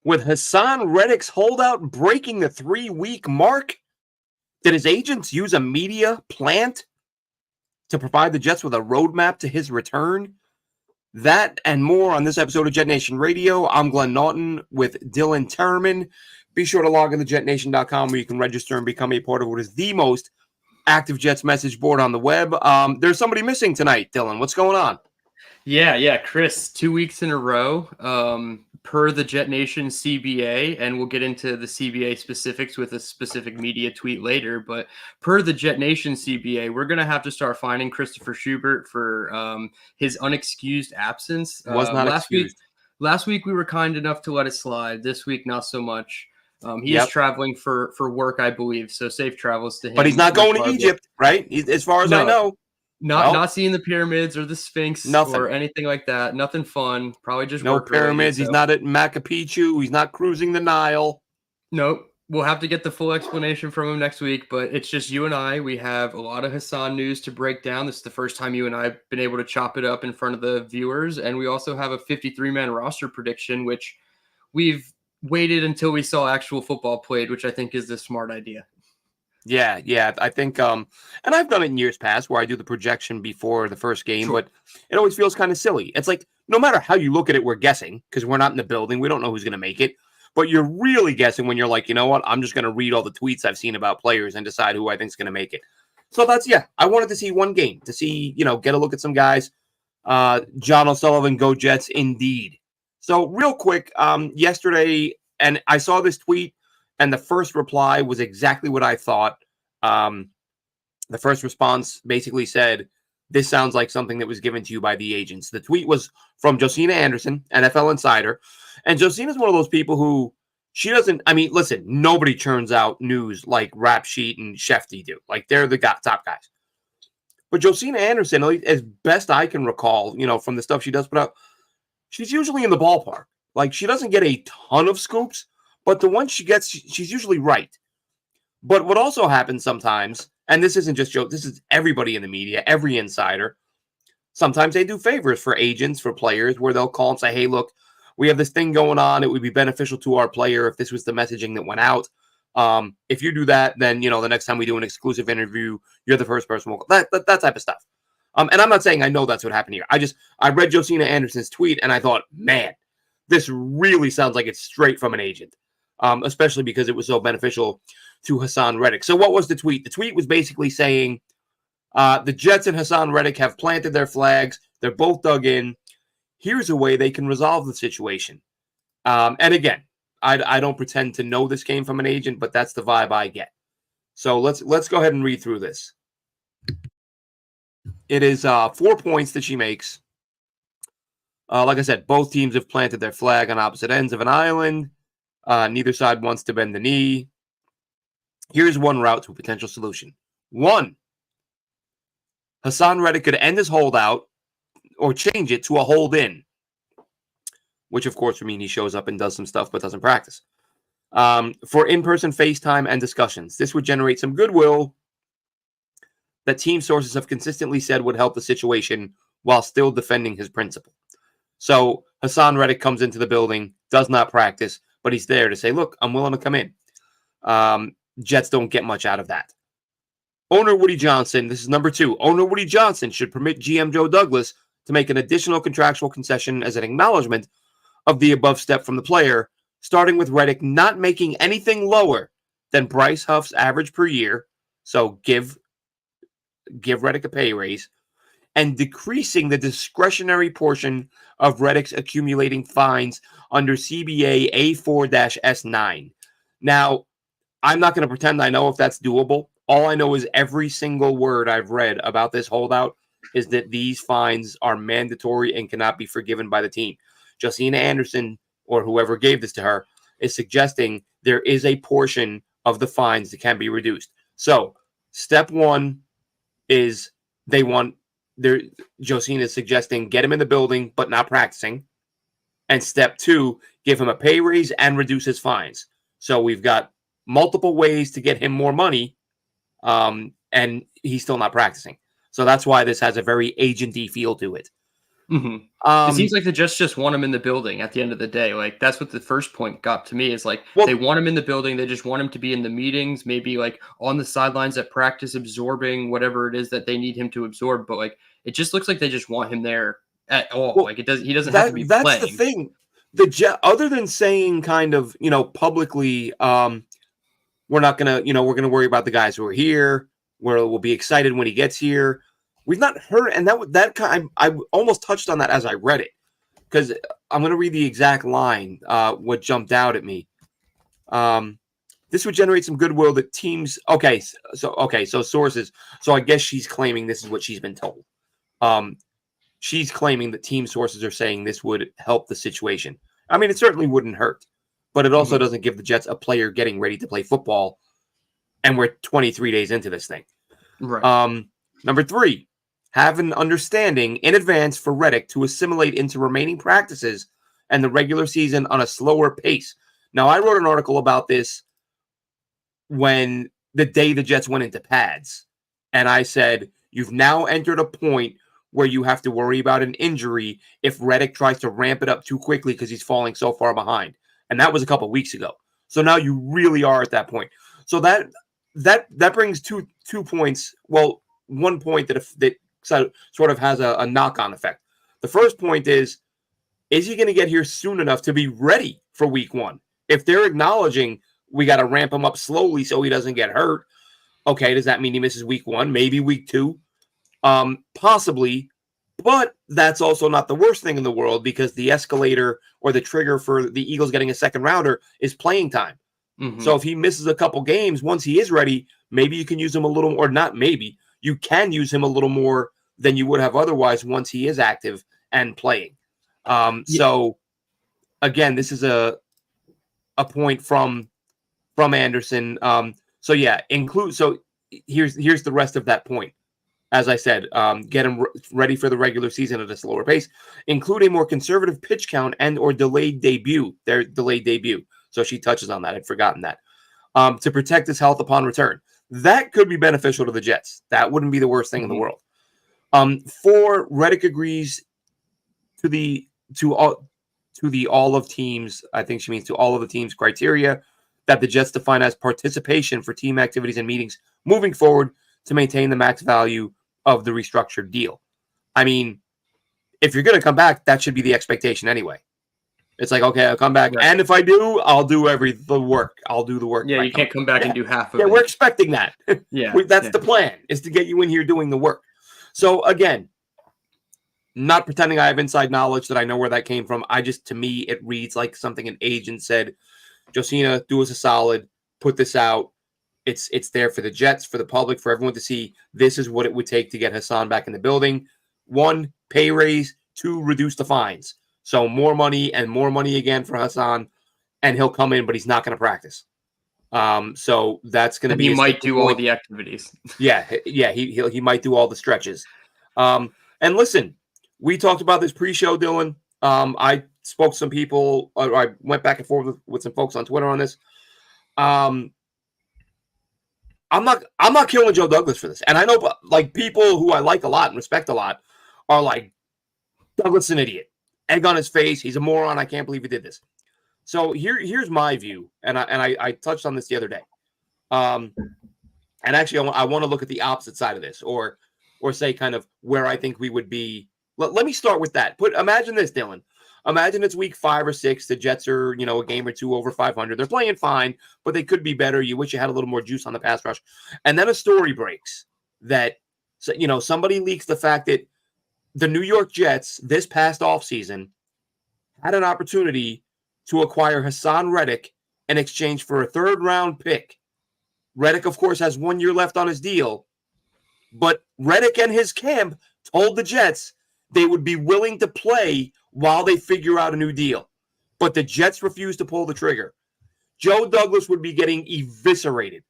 With Haason Reddick's holdout breaking the 3-week mark, did his agents use a media plant to provide the Jets with a roadmap to his return? That and more on this episode of JetNation Radio. I'm Glenn Naughton with Dylan Terman. Be sure to log in to JetNation.com where you can register and become a part of what is the most active Jets message board on the web. There's somebody missing tonight, Dylan. What's going on? Yeah, Chris, 2 weeks in a row, per the JetNation CBA, and we'll get into the CBA specifics with a specific media tweet later, but per the JetNation CBA, we're going to have to start finding Christopher Schubert for his unexcused absence. Was not excused. Last week, we were kind enough to let it slide. This week, not so much. He is traveling for work, I believe, so safe travels to him. But he's not going to Egypt, right? As far as I know. Not seeing the pyramids or the Sphinx or anything like that. Nothing fun. Probably just no pyramids. He's not at Machu Picchu. He's not cruising the Nile. Nope. We'll have to get the full explanation from him next week, but it's just you and I. We have a lot of Haason news to break down. This is the first time you and I have been able to chop it up in front of the viewers, and we also have a 53-man roster prediction, which we've waited until we saw actual football played, which I think is the smart idea. Yeah. I think, and I've done it in years past where I do the projection before the first game, but it always feels kind of silly. It's like, no matter how you look at it, we're guessing because we're not in the building. We don't know who's going to make it, but you're really guessing when you're like, you know what? I'm just going to read all the tweets I've seen about players and decide who I think is going to make it. So I wanted to see one game to see, get a look at some guys. John O'Sullivan, go Jets indeed. So real quick, yesterday, and I saw this tweet, and the first reply was exactly what I thought. The first response basically said, this sounds like something that was given to you by the agents. The tweet was from Josina Anderson, NFL Insider. And Josina is one of those people who listen, nobody churns out news like Rap Sheet and Shefty do. Like, they're the top guys. But Josina Anderson, at least as best I can recall, from the stuff she does put out, she's usually in the ballpark. Like, she doesn't get a ton of scoops, but the one she gets, she's usually right. But what also happens sometimes, and this isn't just Joe, this is everybody in the media, every insider, sometimes they do favors for agents, for players, where they'll call and say, hey, look, we have this thing going on. It would be beneficial to our player if this was the messaging that went out. If you do that, then, the next time we do an exclusive interview, you're the first person. That type of stuff. And I'm not saying I know that's what happened here. I read Josina Anderson's tweet, and I thought, man, this really sounds like it's straight from an agent. Especially because it was so beneficial to Haason Reddick. So what was the tweet? The tweet was basically saying the Jets and Haason Reddick have planted their flags. They're both dug in. Here's a way they can resolve the situation. And again, I don't pretend to know this came from an agent, but that's the vibe I get. So let's go ahead and read through this. It is 4 points that she makes. Like I said, both teams have planted their flag on opposite ends of an island. Neither side wants to bend the knee. Here's one route to a potential solution. 1, Haason Reddick could end his holdout or change it to a hold-in, which, of course, would mean he shows up and does some stuff but doesn't practice. For in-person FaceTime and discussions. This would generate some goodwill that team sources have consistently said would help the situation while still defending his principle. So Haason Reddick comes into the building, does not practice, but he's there to say, look, I'm willing to come in. Jets don't get much out of that. Owner Woody Johnson, this is number 2. Owner Woody Johnson should permit GM Joe Douglas to make an additional contractual concession as an acknowledgement of the above step from the player, starting with Reddick not making anything lower than Bryce Huff's average per year. So give Reddick a pay raise, and decreasing the discretionary portion of Reddick's accumulating fines under CBA A4-S9. Now, I'm not going to pretend I know if that's doable. All I know is every single word I've read about this holdout is that these fines are mandatory and cannot be forgiven by the team. Josina Anderson, or whoever gave this to her, is suggesting there is a portion of the fines that can be reduced. So, step 1 is Josina is suggesting get him in the building but not practicing. And step 2, give him a pay raise and reduce his fines. So we've got multiple ways to get him more money, and he's still not practicing. So that's why this has a very agenty feel to it. It seems like the Jets just want him in the building at the end of the day. Like, that's what the first point got to me is like, they want him in the building. They just want him to be in the meetings, maybe like on the sidelines at practice, absorbing whatever it is that they need him to absorb. But like, it just looks like they just want him there at all. Well, like, he doesn't have to be that's playing. the thing. The Jet, other than saying kind of, publicly, we're not going to, we're going to worry about the guys who are here. We'll be excited when he gets here. We've not heard, and I almost touched on that as I read it, because I'm going to read the exact line, what jumped out at me. This would generate some goodwill that teams, so sources, so I guess she's claiming this is what she's been told. She's claiming that team sources are saying this would help the situation. I mean, it certainly wouldn't hurt, but it also doesn't give the Jets a player getting ready to play football, and we're 23 days into this thing. Right. Number 3. Have an understanding in advance for Reddick to assimilate into remaining practices and the regular season on a slower pace. Now, I wrote an article about this when the day the Jets went into pads, and I said, you've now entered a point where you have to worry about an injury if Reddick tries to ramp it up too quickly because he's falling so far behind. And that was a couple of weeks ago. So now you really are at that point. So that brings two points. Well, one point that sort of has a knock-on effect. The first point is he going to get here soon enough to be ready for week 1? If they're acknowledging we got to ramp him up slowly so he doesn't get hurt, okay, does that mean he misses week 1? Maybe week 2? Possibly, but that's also not the worst thing in the world, because the escalator or the trigger for the Eagles getting a second rounder is playing time. So if he misses a couple games, once he is ready, maybe you can use him a little, or not maybe, you can use him a little more than you would have otherwise once he is active and playing. So again, this is a point from Anderson. So here's the rest of that point. As I said, get him ready for the regular season at a slower pace, include a more conservative pitch count and or delayed debut. Their delayed debut. So she touches on that. I'd forgotten that. To protect his health upon return. That could be beneficial to the Jets. That wouldn't be the worst thing in the world. 4, Reddick agrees to all of teams. I think she means to all of the teams' criteria that the Jets define as participation for team activities and meetings moving forward to maintain the max value of the restructured deal. I mean, if you're going to come back, that should be the expectation anyway. It's like, okay, I'll come back, and if I do, I'll do the work. I'll do the work. Yeah, you can't come back and do half of it. Yeah, we're expecting that. Yeah, that's the plan, is to get you in here doing the work. So again, not pretending I have inside knowledge that I know where that came from. To me, it reads like something an agent said. Josina, do us a solid, put this out. It's there for the Jets, for the public, for everyone to see. This is what it would take to get Haason back in the building. 1, pay raise. 2, reduce the fines. So more money again for Haason, and he'll come in, but he's not going to practice. So that's going to be. He might do all the activities. Yeah, he might do all the stretches. And listen, we talked about this pre-show, Dylan. I spoke to some people. I went back and forth with some folks on Twitter on this. I'm not killing Joe Douglas for this. And I know, like, people who I like a lot and respect a lot are like, Douglas is an idiot. Egg on his face. He's a moron. I can't believe he did this. So here's my view, and I touched on this the other day. And actually, I want to look at the opposite side of this, or say kind of where I think we would be. Let me start with that. Imagine this, Dylan. Imagine it's week 5 or 6. The Jets are, a game or 2 over 500. They're playing fine, but they could be better. You wish you had a little more juice on the pass rush. And then a story breaks that, somebody leaks the fact that the New York Jets this past offseason had an opportunity to acquire Haason Reddick in exchange for a 3rd-round pick. Reddick, of course, has 1 year left on his deal, but Reddick and his camp told the Jets they would be willing to play while they figure out a new deal. But the Jets refused to pull the trigger. Joe Douglas would be getting eviscerated.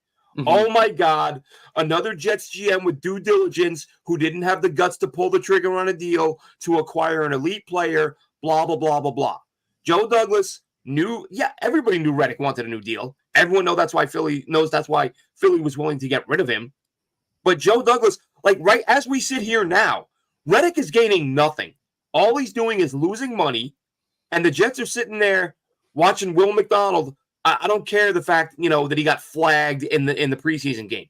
Oh, my God. Another Jets GM with due diligence who didn't have the guts to pull the trigger on a deal to acquire an elite player, blah, blah, blah, blah, blah. Joe Douglas everybody knew Reddick wanted a new deal. Everyone knows that's why Philly was willing to get rid of him. But Joe Douglas, right as we sit here now, Reddick is gaining nothing all he's doing is losing money, and the Jets are sitting there watching Will McDonald. I don't care the fact, that he got flagged in the preseason game.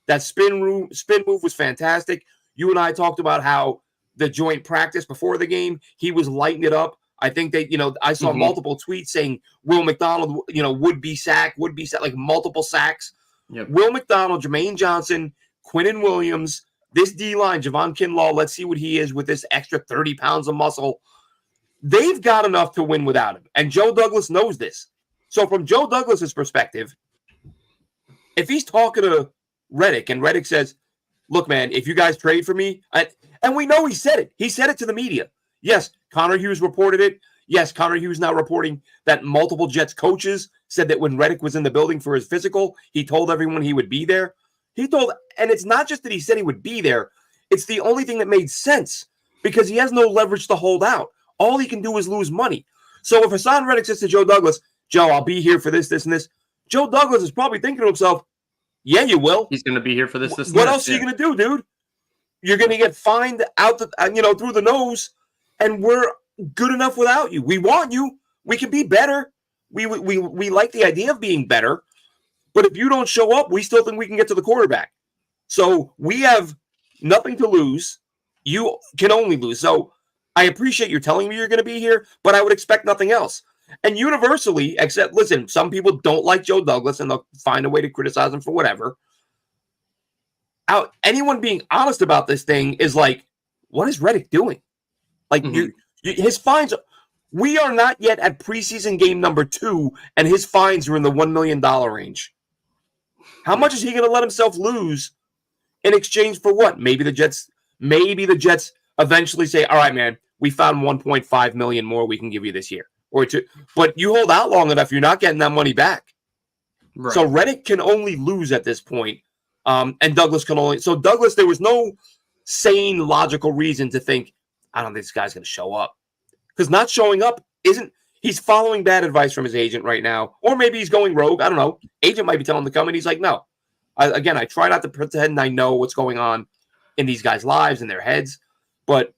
That spin move was fantastic. You and I talked about how the joint practice before the game, he was lighting it up. I think that, I saw multiple tweets saying Will McDonald, would be sacked, like multiple sacks. Yep. Will McDonald, Jermaine Johnson, Quinnen Williams, this D-line, Javon Kinlaw, let's see what he is with this extra 30 pounds of muscle. They've got enough to win without him. And Joe Douglas knows this. So from Joe Douglas's perspective, if he's talking to Reddick and Reddick says, look, man, if you guys trade for me, and we know he said it. He said it to the media. Yes, Connor Hughes reported it. Yes, Connor Hughes now reporting that multiple Jets coaches said that when Reddick was in the building for his physical, he told everyone he would be there. And it's not just that he said he would be there. It's the only thing that made sense because he has no leverage to hold out. All he can do is lose money. So if Haason Reddick says to Joe Douglas, Joe, I'll be here for this, this, and this, Joe Douglas is probably thinking to himself, yeah, you will. He's going to be here for this, What else are you going to do, dude? You're going to get fined out through the nose, and we're good enough without you. We want you. We can be better. We like the idea of being better. But if you don't show up, we still think we can get to the quarterback. So we have nothing to lose. You can only lose. So I appreciate you telling me you're going to be here, but I would expect nothing else. And universally, except, listen, some people don't like Joe Douglas, and they'll find a way to criticize him for whatever. Anyone being honest about this thing is like, what is Reddick doing? Like, his fines, we are not yet at preseason game number 2, and his fines are in the $1 million range. How much is he going to let himself lose in exchange for what? Maybe the Jets eventually say, all right, man, we found $1.5 million more we can give you this year. But you hold out long enough, you're not getting that money back. Right. So Reddick can only lose at this point, and Douglas can only. So Douglas, there was no sane, logical reason to think, I don't think this guy's going to show up, because not showing up isn't. He's following bad advice from his agent right now, or maybe he's going rogue. I don't know. Agent might be telling him to come, and he's like, no. I try not to pretend I know what's going on in these guys' lives and their heads, but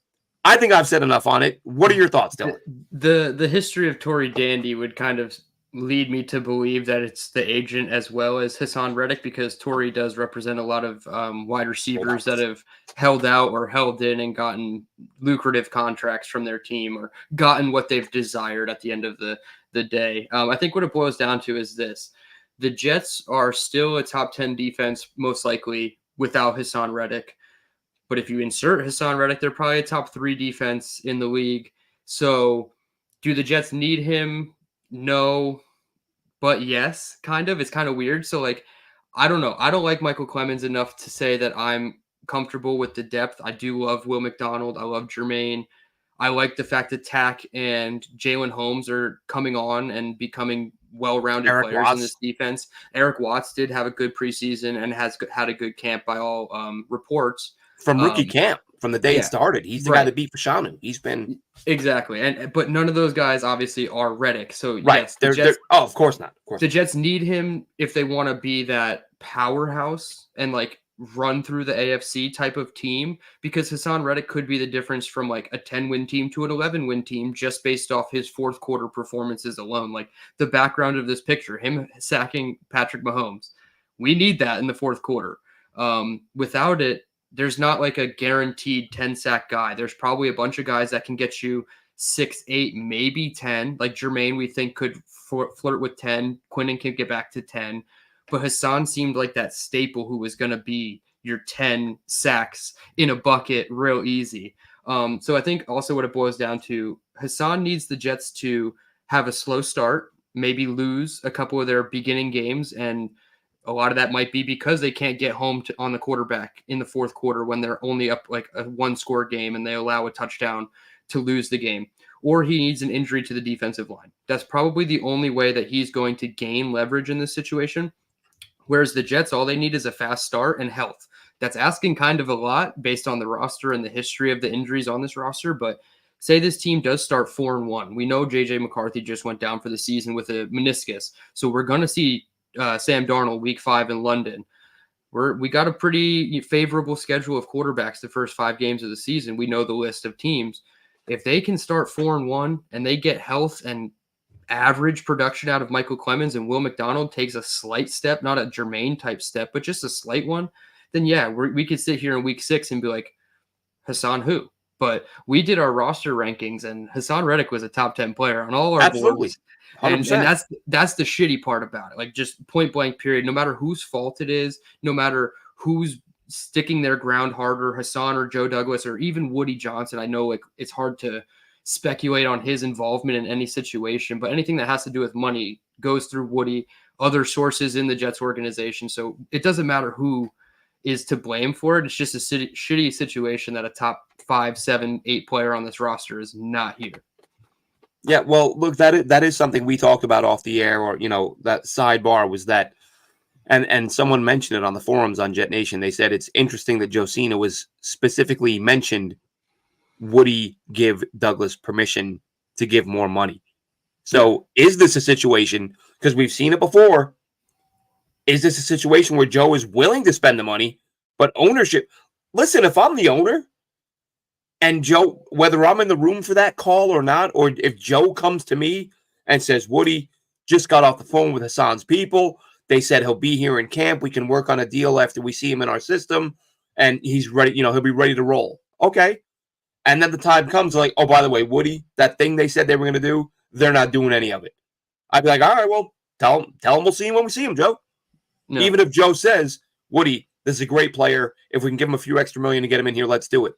I think I've said enough on it. What are your thoughts, Dylan? The history of Tory Dandy would kind of lead me to believe that it's the agent as well as Haason Reddick, because Tory does represent a lot of wide receivers that have held out or held in and gotten lucrative contracts from their team or gotten what they've desired at the end of the day. I think what it boils down to is this. The Jets are still a top 10 defense, most likely, without Haason Reddick. But if you insert Haason Reddick, they're probably a top 3 defense in the league. So do the Jets need him? No, but yes, kind of. It's kind of weird. So, I don't know. I don't like Michael Clemens enough to say that I'm comfortable with the depth. I do love Will McDonald. I love Jermaine. I like the fact that Tack and Jalen Holmes are coming on and becoming well-rounded players in this defense. Eric Watts did have a good preseason and has had a good camp by all reports. From rookie camp, from the day it started. He's the guy that beat Fashanu. He's been... Exactly. But none of those guys obviously are Reddick. So yes, of course not. The Jets need him if they want to be that powerhouse and run through the AFC type of team, because Haason Reddick could be the difference from a 10-win team to an 11-win team just based off his fourth quarter performances alone. The background of this picture, him sacking Patrick Mahomes. We need that in the fourth quarter. Without it, there's not a guaranteed 10-sack guy. There's probably a bunch of guys that can get you 6, 8, maybe 10. Jermaine, we think, could flirt with 10. Quinnen can get back to 10. But Haason seemed like that staple who was going to be your 10 sacks in a bucket real easy. So I think also what it boils down to, Haason needs the Jets to have a slow start, maybe lose a couple of their beginning games, and a lot of that might be because they can't get home on the quarterback in the fourth quarter when they're only up a one-score game and they allow a touchdown to lose the game. Or he needs an injury to the defensive line. That's probably the only way that he's going to gain leverage in this situation. Whereas the Jets, all they need is a fast start and health. That's asking kind of a lot based on the roster and the history of the injuries on this roster. But say this team does start 4-1. We know J.J. McCarthy just went down for the season with a meniscus. So we're going to see Sam Darnold week 5 in London. We got a pretty favorable schedule of quarterbacks the first 5 games of the season. We know the list of teams. if they can start 4-1 and they get health and average production out of Michael Clemens and Will McDonald takes a slight step, not a Jermaine type step, but just a slight one, then yeah, we could sit here in week 6 and be like, Haason who? But we did our roster rankings and Haason Reddick was a top 10 player on all our boards. And that's the shitty part about it. Like just point blank period, no matter whose fault it is, no matter who's sticking their ground harder, Haason or Joe Douglas or even Woody Johnson. I know like it's hard to speculate on his involvement in any situation, but anything that has to do with money goes through Woody, other sources in the Jets organization. So it doesn't matter who is to blame for it. It's just a shitty situation that a top 5, 7, 8 player on this roster is not here. Yeah, well, look, that is something we talked about off the air, or that sidebar was that, and someone mentioned it on the forums on JetNation. They said it's interesting that Josina was specifically mentioned. Would he give Douglas permission to give more money? So is this a situation, because we've seen it before, is this a situation where Joe is willing to spend the money, but ownership, listen, if I'm the owner and Joe, whether I'm in the room for that call or not, or if Joe comes to me and says, Woody just got off the phone with Hasan's people, they said he'll be here in camp, we can work on a deal after we see him in our system, and he's ready, he'll be ready to roll. Okay. And then the time comes like, oh, by the way, Woody, that thing they said they were going to do, they're not doing any of it. I'd be like, all right, well, tell him we'll see him when we see him, Joe. No. Even if Joe says, Woody, this is a great player. If we can give him a few extra million to get him in here, let's do it.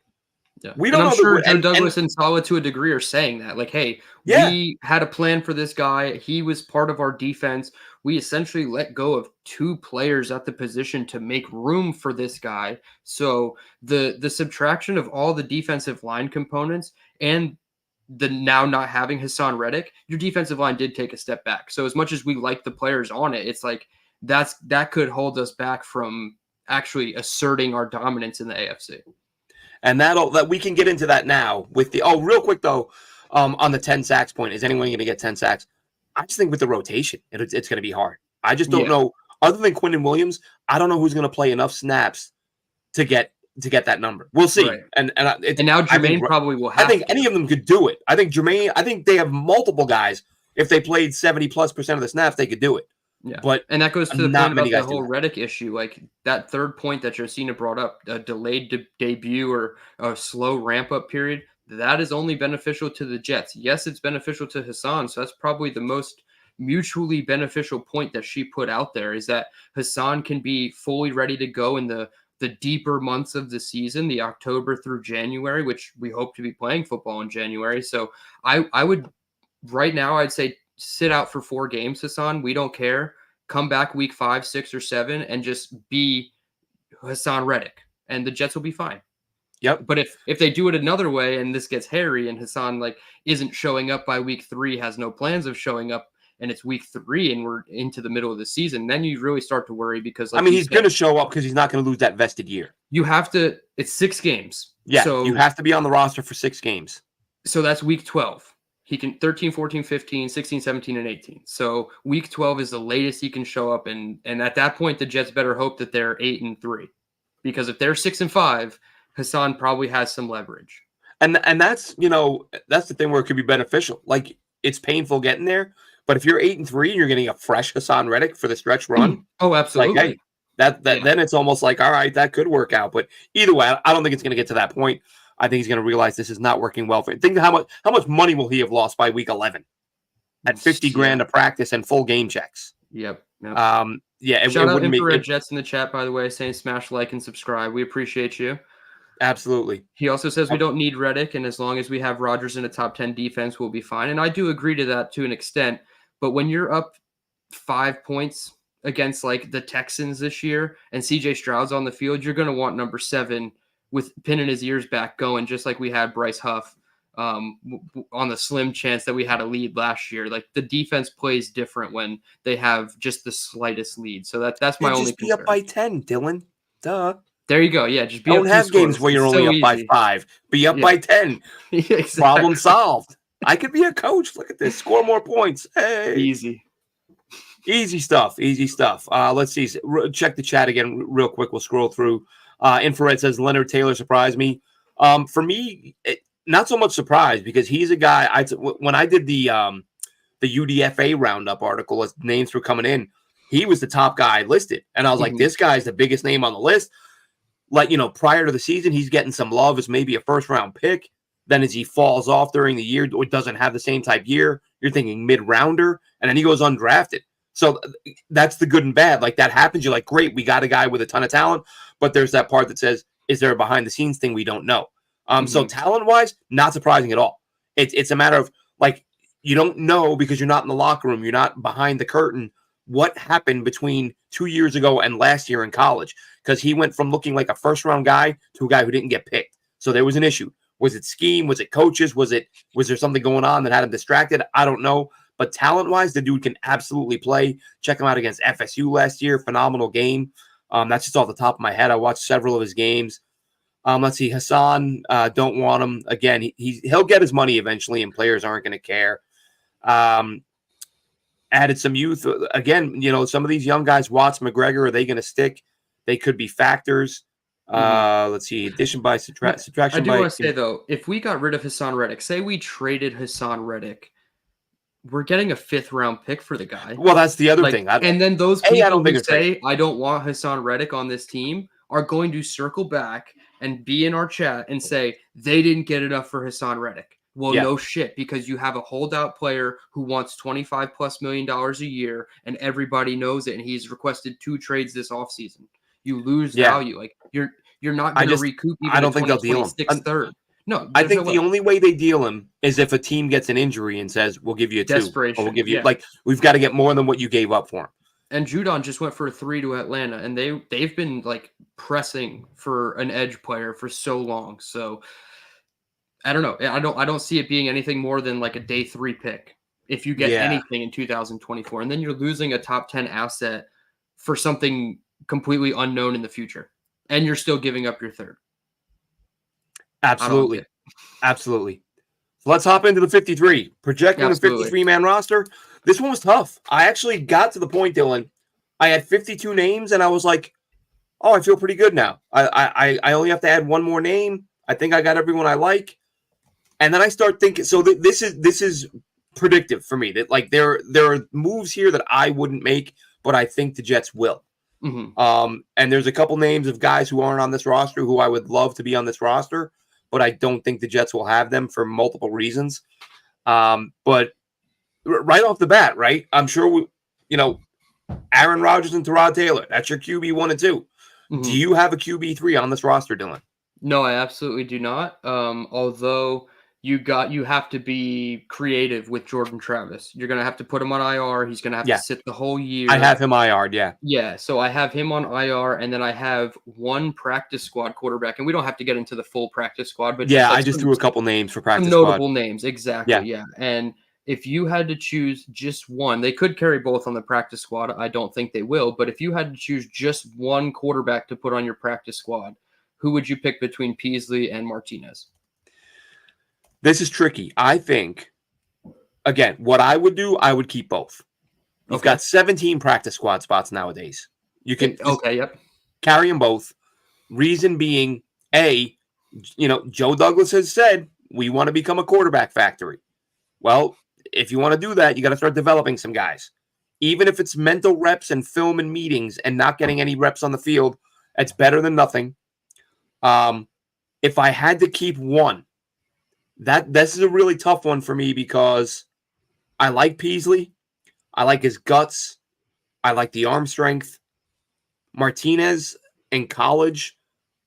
Yeah. We don't know. I'm sure Joe Douglas and Saleh to a degree are saying that. Like, hey, we had a plan for this guy. He was part of our defense. We essentially let go of 2 players at the position to make room for this guy. So the subtraction of all the defensive line components and the now not having Haason Reddick, your defensive line did take a step back. So as much as we like the players on it, it's like that could hold us back from actually asserting our dominance in the AFC. And that we can get into that now with the real quick though, on the 10 sacks point. Is anyone going to get 10 sacks? I just think with the rotation, it's going to be hard. I just don't know. Other than Quinnen Williams, I don't know who's going to play enough snaps to get that number. We'll see. Right. And now Jermaine probably will have. I think any of them could do it. I think Jermaine. I think they have multiple guys. If they played 70+% of the snaps, they could do it. Yeah, and that goes to the point about the whole Reddick issue. Like that third point that Josina brought up, a delayed debut or a slow ramp-up period, that is only beneficial to the Jets. Yes, it's beneficial to Haason, so that's probably the most mutually beneficial point that she put out there, is that Haason can be fully ready to go in the deeper months of the season, the October through January, which we hope to be playing football in January. So I would, right now, I'd say sit out for 4 games, Haason. We don't care. Come back week 5, 6, or 7 and just be Haason Reddick, and the Jets will be fine. Yep. But if they do it another way and this gets hairy and Haason isn't showing up by week 3, has no plans of showing up, and it's week 3 and we're into the middle of the season, then you really start to worry because he's going to show up because he's not going to lose that vested year. You have to. It's 6 games. Yeah. So you have to be on the roster for 6 games. So that's week 12. He can 13, 14, 15, 16, 17, and 18. So week 12 is the latest he can show up. And at that point, the Jets better hope that they're 8-3, because if they're 6-5, Haason probably has some leverage. And that's, that's the thing where it could be beneficial. Like, it's painful getting there, but if you're 8-3 and you're getting a fresh Haason Reddick for the stretch run. Oh, absolutely. Like, hey, then it's almost like, all right, that could work out. But either way, I don't think it's going to get to that point. I think he's going to realize this is not working well for him. Think how much money will he have lost by week 11 at $50,000 a practice and full game checks. Yep. Shout out Infrared Jets in the chat, by the way, saying smash like and subscribe. We appreciate you. Absolutely. He also says we don't need Reddick, and as long as we have Rodgers in a top 10 defense, we'll be fine. And I do agree to that to an extent. But when you're up 5 points against the Texans this year and CJ Stroud's on the field, you're going to want number 7 with pinning his ears back going, just like we had Bryce Huff on the slim chance that we had a lead last year. Like, the defense plays different when they have just the slightest lead. So that's my only concern. Just be up by 10, Dylan. Duh. There you go. Yeah, just be don't have games where you're only up by 5. Be up by 10. Exactly. Problem solved. I could be a coach. Look at this. Score more points. Hey. Easy stuff. Let's see. Check the chat again real quick. We'll scroll through. Infrared says Leonard Taylor surprised me. For me, not so much surprised because he's a guy. When I did the UDFA roundup article as names were coming in, he was the top guy listed, and I was like, this guy's the biggest name on the list. Like, prior to the season, he's getting some love as maybe a first-round pick. Then as he falls off during the year or doesn't have the same type year, you're thinking mid-rounder, and then he goes undrafted. So that's the good and bad. Like, that happens. You're like, great, we got a guy with a ton of talent, but there's that part that says, is there a behind-the-scenes thing we don't know? So talent-wise, not surprising at all. It's a matter of, like, you don't know because you're not in the locker room. You're not behind the curtain what happened between 2 years ago and last year in college, because he went from looking like a first-round guy to a guy who didn't get picked. So there was an issue. Was it scheme? Was it coaches? Was there something going on that had him distracted? I don't know. But talent-wise, the dude can absolutely play. Check him out against FSU last year. Phenomenal game. That's just off the top of my head. I watched several of his games. Let's see. Haason, don't want him. Again, he'll get his money eventually, and players aren't going to care. Added some youth. Again, some of these young guys, Watts, McGregor, are they going to stick? They could be factors. Let's see. Addition by subtraction. I do want to say, though, if we got rid of Haason Reddick, say we traded Haason Reddick, we're getting a 5th-round pick for the guy. Well, that's the other thing. And then those people who say, I don't want Haason Reddick on this team are going to circle back and be in our chat and say, they didn't get enough for Haason Reddick. Well, no shit, because you have a holdout player who wants $25+ million a year, and everybody knows it, and he's requested 2 trades this offseason. You lose value. Like, you're not going to recoup even I don't think they'll deal him. Third. No, I think the only way they deal him is if a team gets an injury and says, we'll give you a 2. Desperation. Or we'll give you, we've got to get more than what you gave up for him. And Judon just went for a 3 to Atlanta, and they've been, pressing for an edge player for so long. So I don't know. I don't see it being anything more than a day 3 pick if you get anything in 2024. And then you're losing a top 10 asset for something completely unknown in the future. And you're still giving up your 3rd. Absolutely. Absolutely. So let's hop into the 53. Projecting the 53-man roster. This one was tough. I actually got to the point, Dylan. I had 52 names, and I was like, oh, I feel pretty good now. I only have to add one more name. I think I got everyone I like. And then I start thinking, so this is predictive for me. That there are moves here that I wouldn't make, but I think the Jets will. And there's a couple names of guys who aren't on this roster who I would love to be on this roster, but I don't think the Jets will have them for multiple reasons. But right off the bat, right? I'm sure Aaron Rodgers and Tyrod Taylor. That's your QB 1 and 2. Do you have a QB 3 on this roster, Dylan? No, I absolutely do not. Although you have to be creative with Jordan Travis. You're going to have to put him on IR. He's going to have to sit the whole year. I have him IR'd, yeah. Yeah, so I have him on IR, and then I have one practice squad quarterback, and we don't have to get into the full practice squad. But I just threw a couple names for practice squad. Notable names, exactly, yeah. And if you had to choose just one, they could carry both on the practice squad. I don't think they will. But if you had to choose just one quarterback to put on your practice squad, who would you pick between Peasley and Martinez? This is tricky. I think, again, what I would do, I would keep both. You've got 17 practice squad spots nowadays. You can carry them both. Reason being, Joe Douglas has said, we want to become a quarterback factory. Well, if you want to do that, you got to start developing some guys. Even if it's mental reps and film and meetings and not getting any reps on the field, it's better than nothing. If I had to keep one, this is a really tough one for me because I like Peasley. I like his guts. I like the arm strength. Martinez in college,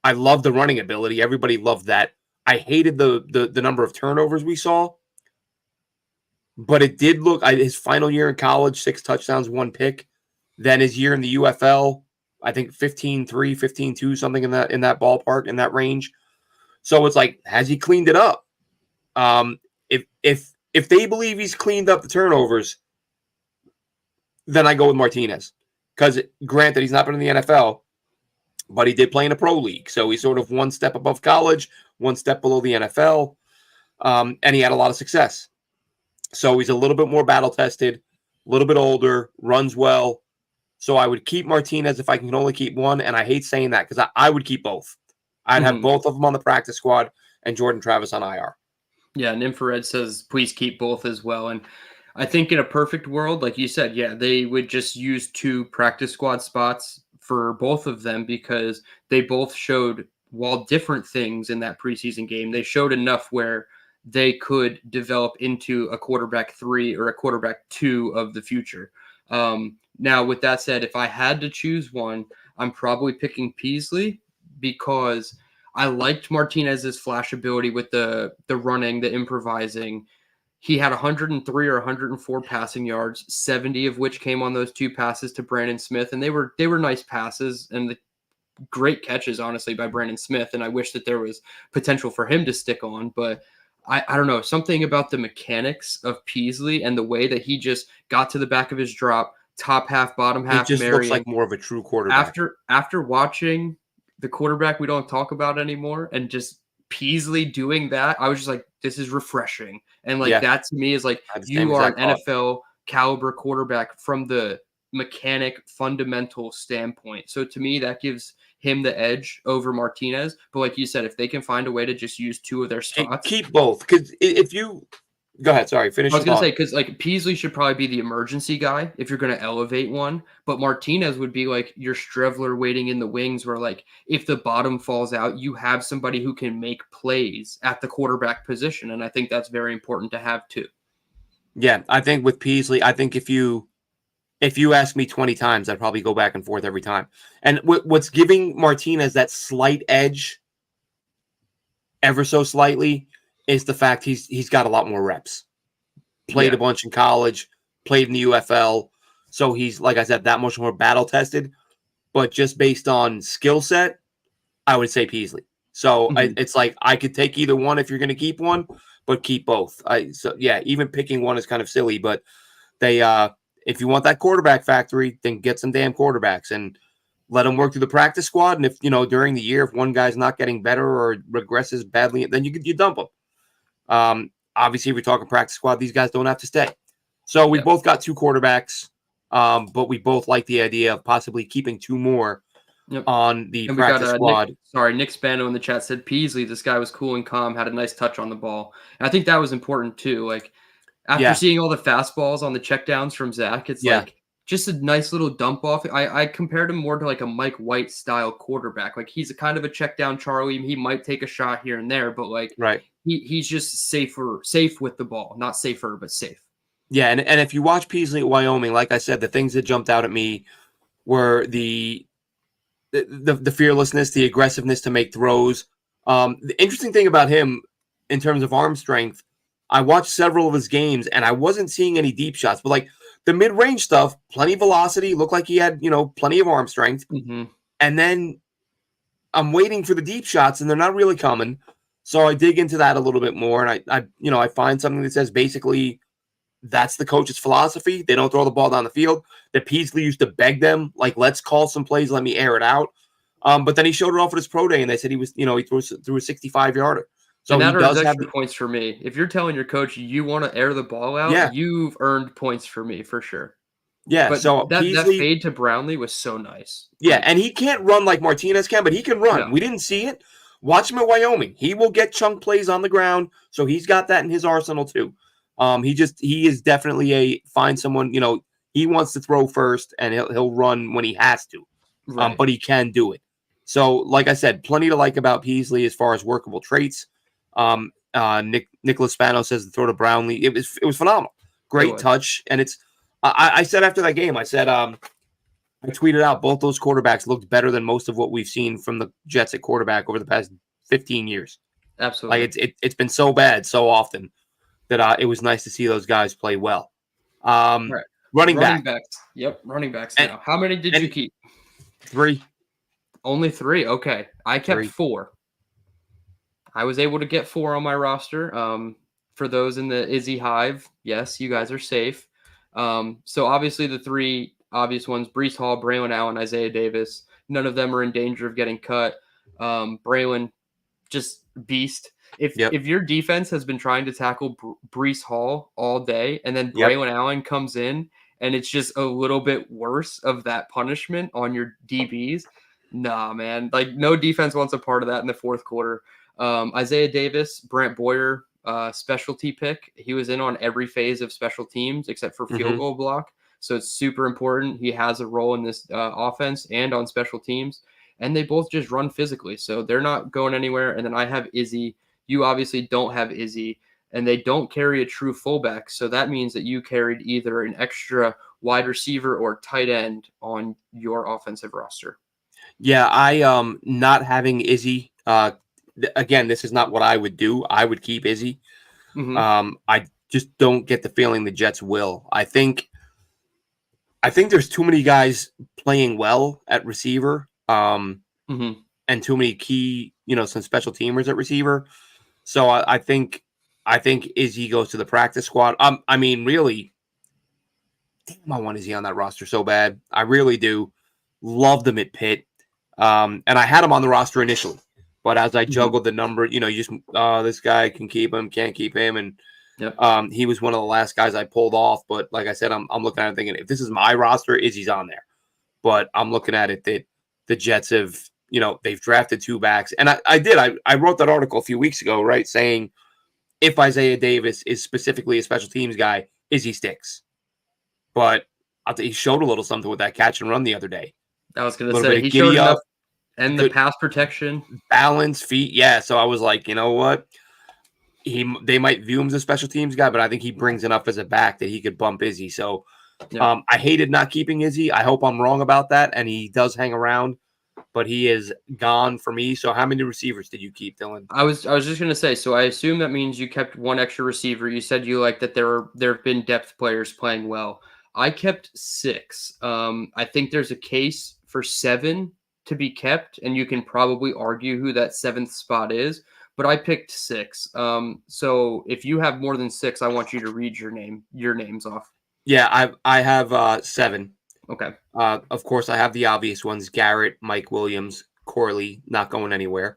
I love the running ability. Everybody loved that. I hated the number of turnovers we saw. But it did look, his final year in college, 6 touchdowns, 1 pick. Then his year in the UFL, I think 15-3, 15-2, something in that ballpark, in that range. So it's like, has he cleaned it up? If they believe he's cleaned up the turnovers, then I go with Martinez. Because granted, he's not been in the NFL, but he did play in a pro league. So he's sort of one step above college, one step below the NFL, and he had a lot of success. So he's a little bit more battle-tested, a little bit older, runs well. So I would keep Martinez if I can only keep one, and I hate saying that because I would keep both. I'd have both of them on the practice squad and Jordan Travis on IR. Yeah, and Infrared says please keep both as well. And I think in a perfect world, like you said, yeah, they would just use 2 practice squad spots for both of them because they both showed, while different things in that preseason game, they showed enough where they could develop into a quarterback 3 or a quarterback 2 of the future. Now, with that said, if I had to choose one, I'm probably picking Peasley because I liked Martinez's flash ability with the running, the improvising. He had 103 or 104 passing yards, 70 of which came on those 2 passes to Brandon Smith, and they were nice passes and the great catches, honestly, by Brandon Smith. And I wish that there was potential for him to stick on, but I don't know, something about the mechanics of Peasley and the way that he just got to the back of his drop, top half, bottom He half, just looks marrying. like more of a true quarterback. After watching the quarterback we don't talk about anymore and just Peasley doing that, I was just like, this is refreshing. And like that to me is like you are an NFL caliber quarterback from the mechanic fundamental standpoint. So to me, that gives him the edge over Martinez. But like you said, if they can find a way to just use 2 of their spots, keep both. Because if you go ahead, sorry, finish. I was going to say, because like Peasley should probably be the emergency guy if you're going to elevate one, but Martinez would be like your Strevler waiting in the wings, where like if the bottom falls out, you have somebody who can make plays at the quarterback position, and I think that's very important to have too. Yeah, I think with Peasley, I think if you ask me 20 times, I'd probably go back and forth every time. And what's giving Martinez that slight edge, ever so slightly, is the fact he's got a lot more reps. Played a bunch in college, played in the UFL. So he's, like I said, that much more battle tested. But just based on skill set, I would say Peasley. So it's like I could take either one if you're going to keep one, but keep both. Even picking one is kind of silly, but they if you want that quarterback factory, then get some damn quarterbacks and let them work through the practice squad. And if during the year, if one guy's not getting better or regresses badly, then you dump them. Obviously, if we're talking practice squad, these guys don't have to stay. So we both got 2 quarterbacks, but we both like the idea of possibly keeping 2 more on the practice squad. Nick Spano in the chat said Peasley, this guy was cool and calm, had a nice touch on the ball. And I think that was important too. Like after seeing all the fastballs on the checkdowns from Zach, it's like just a nice little dump off. I compared him more to like a Mike White style quarterback. Like he's a kind of a check down Charlie. He might take a shot here and there, but like he's just safe with the ball. Not safer, but safe. Yeah, and if you watch Peasley at Wyoming, like I said, the things that jumped out at me were the fearlessness, the aggressiveness to make throws. The interesting thing about him in terms of arm strength, I watched several of his games and I wasn't seeing any deep shots, but like the mid-range stuff, plenty of velocity, looked like he had, plenty of arm strength. And then I'm waiting for the deep shots and they're not really coming. So I dig into that a little bit more. And I find something that says basically that's the coach's philosophy. They don't throw the ball down the field. That Peasley used to beg them, like, let's call some plays, let me air it out. But then he showed it off at his pro day and they said he was, he threw a 65-yarder. So and that he does extra have points for me. If you're telling your coach you want to air the ball out, you've earned points for me for sure. Yeah, but so that Peasley, fade to Brownlee was so nice. Yeah, and he can't run like Martinez can, but he can run. No. We didn't see it. Watch him at Wyoming. He will get chunk plays on the ground, so he's got that in his arsenal too. He is definitely find someone, he wants to throw first and he'll run when he has to. Right. But he can do it. So, like I said, plenty to like about Peasley as far as workable traits. Nicholas Spano says the throw to Brownlee. It was phenomenal. Great touch. And I said after that game, I said I tweeted out both those quarterbacks looked better than most of what we've seen from the Jets at quarterback over the past 15 years. Absolutely. Like it's been so bad so often that it was nice to see those guys play well. Right. Running backs. Yep, running backs now. How many did you keep? 3. Only 3? Okay. I kept 4. I was able to get 4 on my roster. For those in the Izzy Hive, yes, you guys are safe. So obviously the 3 obvious ones, Breece Hall, Braylon Allen, Isaiah Davis, none of them are in danger of getting cut. Braylon, just beast. If your defense has been trying to tackle Breece Hall all day and then Braylon Allen comes in and it's just a little bit worse of that punishment on your DBs, nah, man. Like no defense wants a part of that in the fourth quarter. Isaiah Davis, Brant Boyer, specialty pick. He was in on every phase of special teams except for field goal block. So it's super important. He has a role in this offense and on special teams. And they both just run physically. So they're not going anywhere. And then I have Izzy. You obviously don't have Izzy. And they don't carry a true fullback. So that means that you carried either an extra wide receiver or tight end on your offensive roster. Yeah, I not having Izzy. Again, this is not what I would do. I would keep Izzy. I just don't get the feeling the Jets will. I think there's too many guys playing well at receiver. And too many key, some special teamers at receiver. So I think Izzy goes to the practice squad. I mean, really, damn, I want Izzy on that roster so bad. I really do. Loved him at Pitt. And I had him on the roster initially. But as I juggled the number, you just, this guy can keep him, can't keep him. And he was one of the last guys I pulled off. But like I said, I'm looking at it thinking, if this is my roster, Izzy's on there. But I'm looking at it that the Jets have, they've drafted 2 backs. And I wrote that article a few weeks ago, right, saying if Isaiah Davis is specifically a special teams guy, Izzy sticks. But he showed a little something with that catch and run the other day. I was going to say, he showed enough. And the pass protection. Balance, feet, yeah. So I was like, you know what? They might view him as a special teams guy, but I think he brings enough as a back that he could bump Izzy. So I hated not keeping Izzy. I hope I'm wrong about that, and he does hang around, but he is gone for me. So how many receivers did you keep, Dylan? I was just going to say, so I assume that means you kept 1 extra receiver. You said you like that there have been depth players playing well. I kept 6. I think there's a case for 7 to be kept, and you can probably argue who that 7th spot is, but I picked 6. So if you have more than 6, I want you to read your names off. Yeah, I have 7. Okay. Of course, I have the obvious ones: Garrett, Mike Williams, Corley, not going anywhere.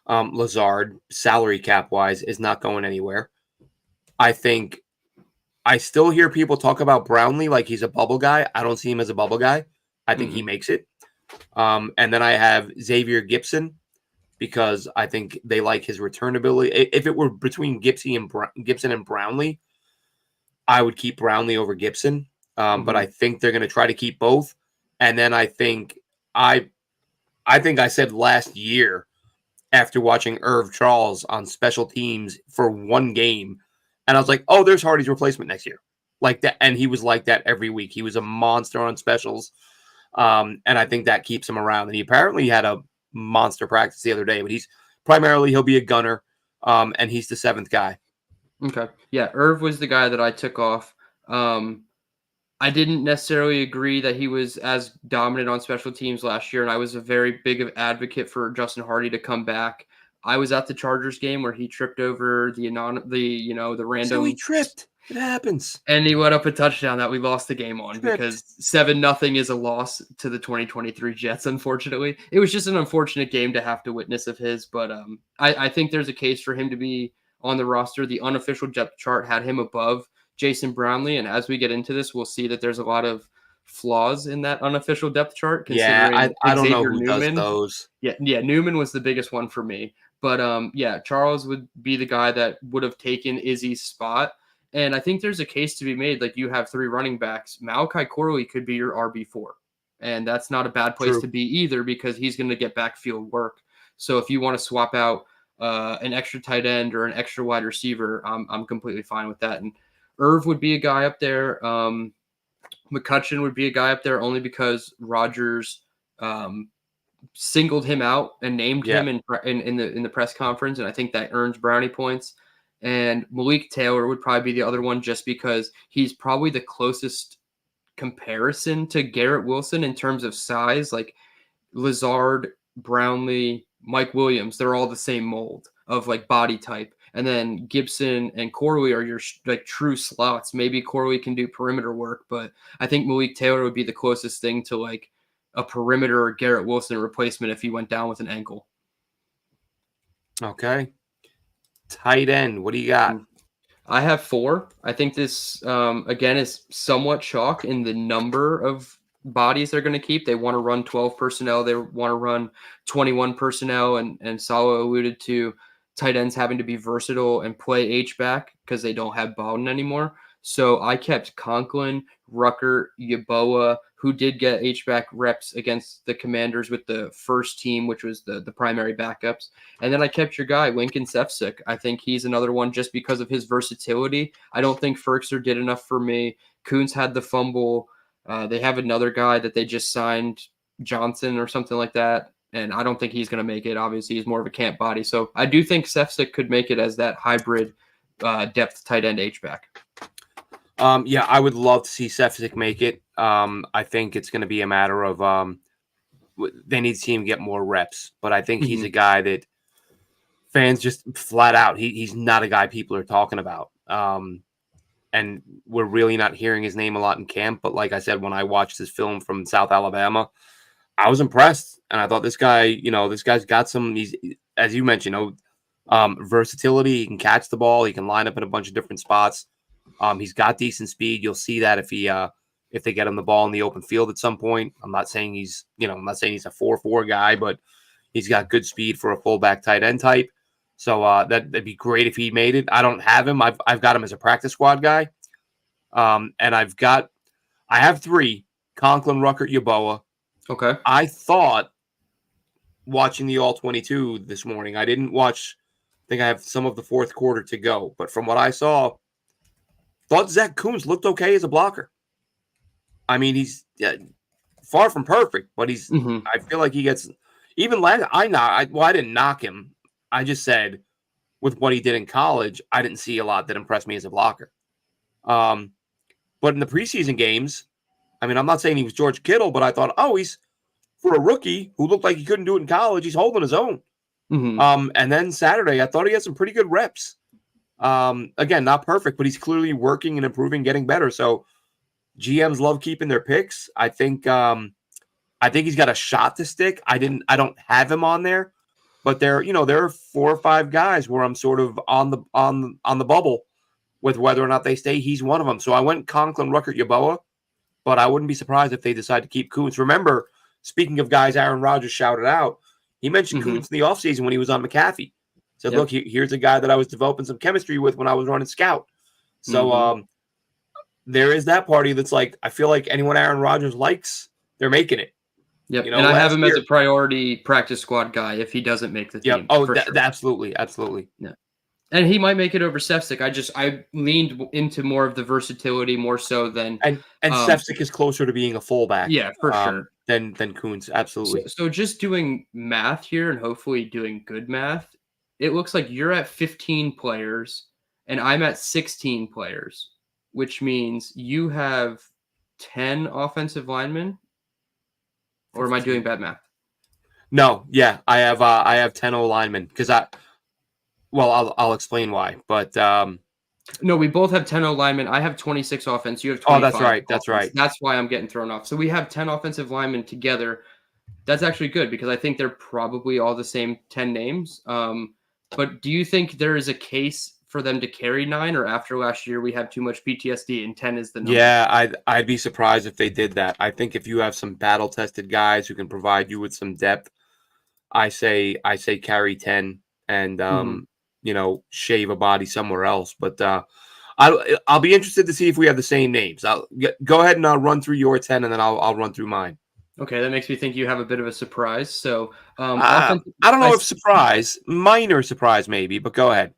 Lazard, salary cap wise, is not going anywhere. I think I still hear people talk about Brownlee like he's a bubble guy. I don't see him as a bubble guy. I think he makes it. And then I have Xavier Gipson because I think they like his return ability. If it were between Gibson and Brownlee, I would keep Brownlee over Gibson. But I think they're going to try to keep both. And then I think I said last year after watching Irv Charles on special teams for 1 game, and I was like, oh, there's Hardy's replacement next year. Like that. And he was like that every week. He was a monster on specials. And I think that keeps him around. And he apparently had a monster practice the other day, but he'll be a gunner. And he's the 7th guy. Okay. Yeah. Irv was the guy that I took off. I didn't necessarily agree that he was as dominant on special teams last year. And I was a very big of advocate for Justin Hardy to come back. I was at the Chargers game where he tripped over the random. So he tripped. It happens. And he went up a touchdown that we lost the game on because 7-0 is a loss to the 2023 Jets, unfortunately. It was just an unfortunate game to have to witness of his, but I think there's a case for him to be on the roster. The unofficial depth chart had him above Jason Brownlee, and as we get into this, we'll see that there's a lot of flaws in that unofficial depth chart. Yeah, I don't know who does those. Yeah, Newman was the biggest one for me. But Charles would be the guy that would have taken Izzy's spot. And I think there's a case to be made. Like, you have 3 running backs. Malachi Corley could be your RB4. And that's not a bad place to be either because he's going to get backfield work. So if you want to swap out an extra tight end or an extra wide receiver, I'm completely fine with that. And Irv would be a guy up there. McCutcheon would be a guy up there only because Rodgers singled him out and named him in the press conference. And I think that earns brownie points. And Malik Taylor would probably be the other one just because he's probably the closest comparison to Garrett Wilson in terms of size. Like Lazard, Brownlee, Mike Williams, they're all the same mold of like body type. And then Gibson and Corley are your like true slots. Maybe Corley can do perimeter work, but I think Malik Taylor would be the closest thing to like a perimeter Garrett Wilson replacement if he went down with an ankle. Okay. Tight end, what do you got? I have 4. I think this, again, is somewhat chalk in the number of bodies they're going to keep. They want to run 12 personnel. They want to run 21 personnel. And Salo alluded to tight ends having to be versatile and play H-back because they don't have Bowden anymore. So I kept Conklin, Rucker, Yeboah, who did get H-back reps against the Commanders with the first team, which was the primary backups. And then I kept your guy, Lincoln Sefcik. I think he's another one just because of his versatility. I don't think Ferkser did enough for me. Kuntz had the fumble. They have another guy that they just signed, Johnson or something like that. And I don't think he's going to make it. Obviously, he's more of a camp body. So I do think Sefcik could make it as that hybrid depth tight end H-back. Yeah, I would love to see Sefcik make it. I think it's going to be a matter of they need to see him get more reps. But I think he's a guy that fans just flat out, he's not a guy people are talking about. And we're really not hearing his name a lot in camp. But like I said, when I watched this film from South Alabama, I was impressed. And I thought this guy, this guy's got some, he's, as you mentioned, versatility. He can catch the ball. He can line up in a bunch of different spots. He's got decent speed. You'll see that if they get him the ball in the open field at some point. I'm not saying he's a 4-4 guy, but he's got good speed for a fullback tight end type. So that'd be great if he made it. I don't have him. I've got him as a practice squad guy. And I have 3: Conklin, Rucker, Yeboah. Okay. I thought watching the All-22 this morning, I didn't watch. I think I have some of the fourth quarter to go, but from what I saw, thought Zach Kuntz looked okay as a blocker. I mean, he's far from perfect, but he's. I feel like he gets even last. I didn't knock him. I just said with what he did in college, I didn't see a lot that impressed me as a blocker. But in the preseason games, I mean, I'm not saying he was George Kittle, but I thought, he's for a rookie who looked like he couldn't do it in college, he's holding his own. And then Saturday, I thought he had some pretty good reps. Again, not perfect, but he's clearly working and improving, getting better. So GMs love keeping their picks. I think he's got a shot to stick. I don't have him on there, but there are 4 or 5 guys where I'm sort of on the bubble with whether or not they stay. He's one of them. So I went Conklin, Rucker, Yeboah, but I wouldn't be surprised if they decide to keep Kuntz. Remember, speaking of guys Aaron Rodgers shouted out, he mentioned Kuntz in the offseason when he was on McAfee. Said, look, here's a guy that I was developing some chemistry with when I was running scout. So there is that party that's like, I feel like anyone Aaron Rodgers likes, they're making it. Yep. And I have him as a priority practice squad guy if he doesn't make the team. Oh, sure. Absolutely. Absolutely. Yeah. And he might make it over Sefcik. I leaned into more of the versatility more so than and Sefcik is closer to being a fullback. Yeah, for sure. Than Kuntz. Absolutely. So just doing math here and hopefully doing good math, it looks like you're at 15 players and I'm at 16 players, which means you have 10 offensive linemen. Or am I doing bad math? No, yeah, I have 10 O linemen because I'll explain why, but no, we both have 10 O linemen. I have 26 offense. You have 25. Oh, that's right. Offense. That's right. That's why I'm getting thrown off. So we have 10 offensive linemen together. That's actually good because I think they're probably all the same 10 names. But do you think there is a case for them to carry 9, or after last year we have too much PTSD and 10 is the number? Yeah, I'd be surprised if they did that. I think if you have some battle tested guys who can provide you with some depth, I say carry 10 and shave a body somewhere else. But I'll be interested to see if we have the same names. I'll go ahead and I'll run through your 10 and then I'll run through mine. Okay, that makes me think you have a bit of a surprise. So I don't know if surprise, minor surprise maybe, but go ahead.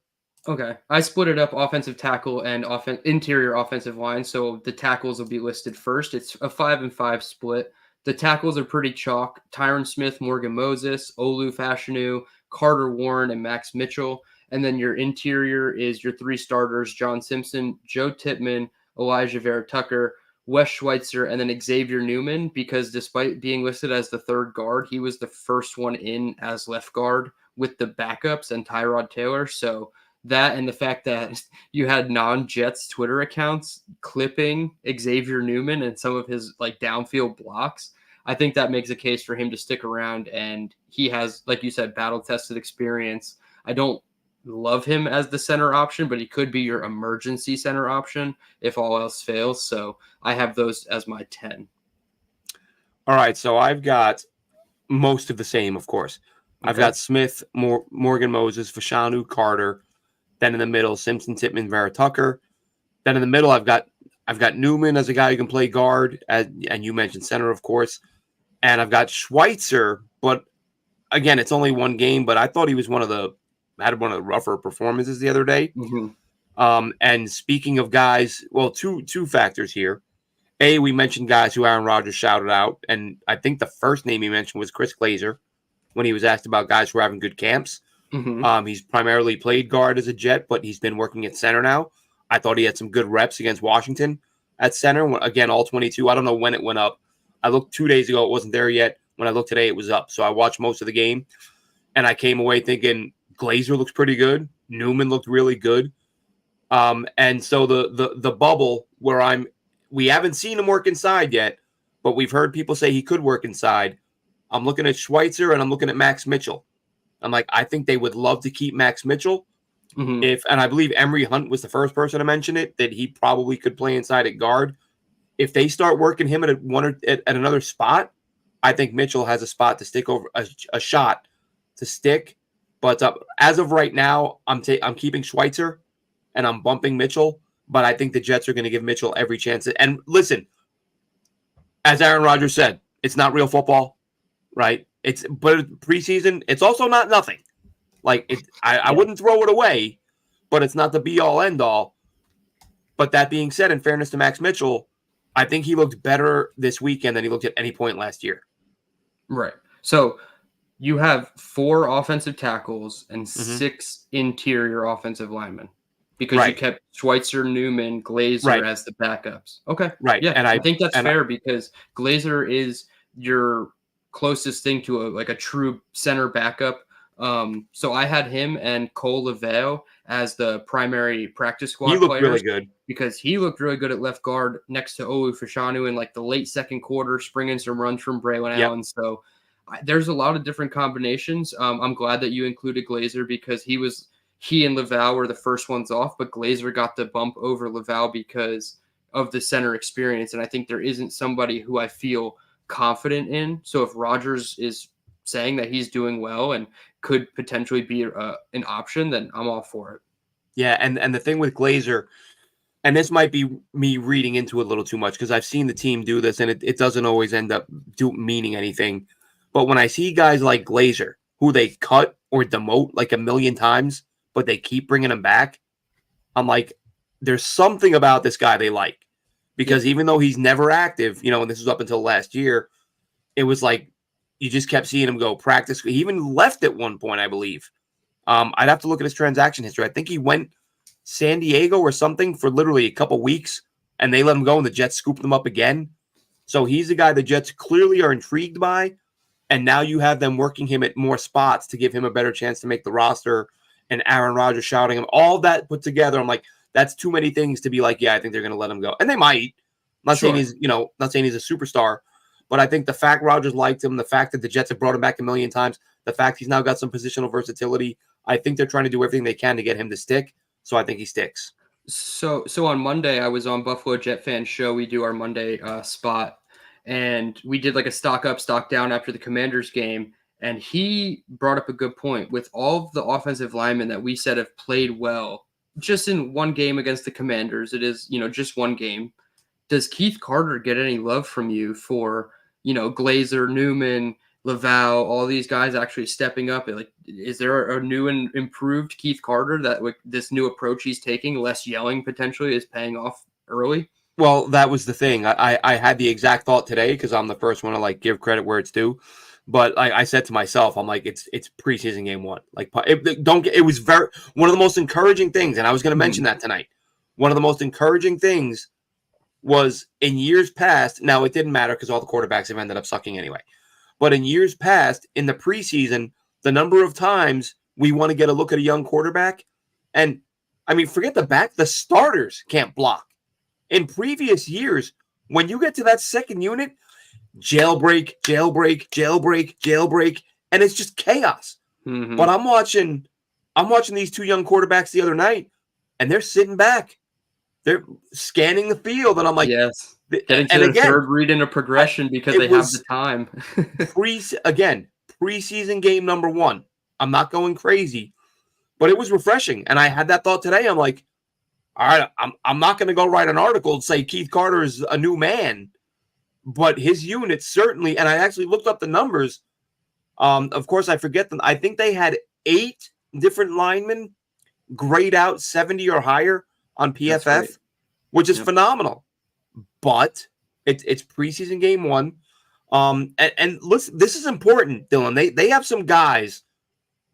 Okay, I split it up offensive tackle and interior offensive line. So the tackles will be listed first. It's a 5-5 split. The tackles are pretty chalk. Tyron Smith, Morgan Moses, Olu Fashanu, Carter Warren, and Max Mitchell. And then your interior is your 3 starters, John Simpson, Joe Tippmann, Elijah Vera Tucker, Wes Schweitzer, and then Xavier Newman, because despite being listed as the 3rd guard, he was the first one in as left guard with the backups and Tyrod Taylor. So that and the fact that you had non-Jets Twitter accounts clipping Xavier Newman and some of his downfield blocks, I think that makes a case for him to stick around. And he has, like you said, battle-tested experience. I don't love him as the center option, but he could be your emergency center option if all else fails. So I have those as my 10. All right, so I've got most of the same, of course. I've got Smith, Morgan Moses, Fashanu, Carter. Then in the middle, Simpson, Tippmann, Vera Tucker. Then in the middle, I've got Newman as a guy who can play guard, and you mentioned center, of course. And I've got Schweitzer, but again, it's only one game, but I thought he was had one of the rougher performances the other day. And speaking of guys, well, two factors here. A, we mentioned guys who Aaron Rodgers shouted out, and I think the first name he mentioned was Chris Glazer when he was asked about guys who are having good camps. He's primarily played guard as a Jet, but he's been working at center now. I thought he had some good reps against Washington at center. Again, all 22. I don't know when it went up. I looked 2 days ago. It wasn't there yet. When I looked today, it was up. So I watched most of the game, and I came away thinking Glazer looks pretty good. Newman looked really good. And so the bubble where we haven't seen him work inside yet, but we've heard people say he could work inside. I'm looking at Schweitzer and I'm looking at Max Mitchell. I'm like, I think they would love to keep Max Mitchell. And I believe Emery Hunt was the first person to mention it, that he probably could play inside at guard. If they start working him at another spot, I think Mitchell has a spot to stick over a shot to stick. But as of right now, I'm keeping Schweitzer and I'm bumping Mitchell. But I think the Jets are going to give Mitchell every chance. And listen, as Aaron Rodgers said, it's not real football, right? But preseason, it's also not nothing. Like I wouldn't throw it away, but it's not the be all end all. But that being said, in fairness to Max Mitchell, I think he looked better this weekend than he looked at any point last year. Right. So you have 4 offensive tackles and 6 interior offensive linemen because you kept Schweitzer, Newman, Glazer as the backups. Okay. Right. Yeah. And I think that's fair because Glazer is your closest thing to a true center backup. So I had him and Cole Laveau as the primary practice squad players. He looked really good. Because he looked really good at left guard next to Olu Fashanu in like the late second quarter, springing some runs from Braylon Allen. So there's a lot of different combinations. I'm glad that you included Glazer because he and Laveau were the first ones off, but Glazer got the bump over Laveau because of the center experience. And I think there isn't somebody who I feel confident in. So if Rodgers is saying that he's doing well and could potentially be an option, then I'm all for it. Yeah, and the thing with Glazer, and this might be me reading into it a little too much because I've seen the team do this, and it doesn't always end up meaning anything. But when I see guys like Glazer, who they cut or demote like a million times, but they keep bringing him back, I'm like, there's something about this guy they like. Because even though he's never active, and this was up until last year, it was like you just kept seeing him go practice. He even left at one point, I believe. I'd have to look at his transaction history. I think he went San Diego or something for literally a couple weeks, and they let him go, and the Jets scooped him up again. So he's a guy the Jets clearly are intrigued by, and now you have them working him at more spots to give him a better chance to make the roster, and Aaron Rodgers shouting him. All that put together, I'm like, that's too many things to be like, yeah, I think they're going to let him go. And they might. I'm not saying he's a superstar, but I think the fact Rodgers liked him, the fact that the Jets have brought him back a million times, the fact he's now got some positional versatility, I think they're trying to do everything they can to get him to stick. So I think he sticks. So on Monday, I was on Buffalo Jet Fan Show. We do our Monday spot, and we did like a stock up, stock down after the Commanders game. And he brought up a good point with all of the offensive linemen that we said have played well just in one game against the Commanders. It is, just one game. Does Keith Carter get any love from you for, Glazer, Newman, Laveau, all these guys actually stepping up? Like, is there a new and improved Keith Carter that with this new approach he's taking, less yelling potentially, is paying off early? Well, that was the thing. I had the exact thought today because I'm the first one to give credit where it's due. But I said to myself, I'm like, it's preseason game 1. It was one of the most encouraging things, and I was going to mention that tonight. One of the most encouraging things was in years past. Now it didn't matter because all the quarterbacks have ended up sucking anyway. But in years past, in the preseason, the number of times we want to get a look at a young quarterback, and I mean, forget the starters can't block. In previous years, when you get to that second unit, jailbreak, and it's just chaos. But I'm watching these 2 young quarterbacks the other night, and they're sitting back. They're scanning the field, and I'm like, yes, getting to their third read in a progression because they have the time. preseason game number 1. I'm not going crazy, but it was refreshing. And I had that thought today. I'm like, all right, I'm not going to go write an article and say Keith Carter is a new man, but his unit certainly, and I actually looked up the numbers. Of course, I forget them. I think they had 8 different linemen grade out 70 or higher on PFF, right, which is phenomenal. But it's preseason game 1. And listen, this is important, Dylan. They have some guys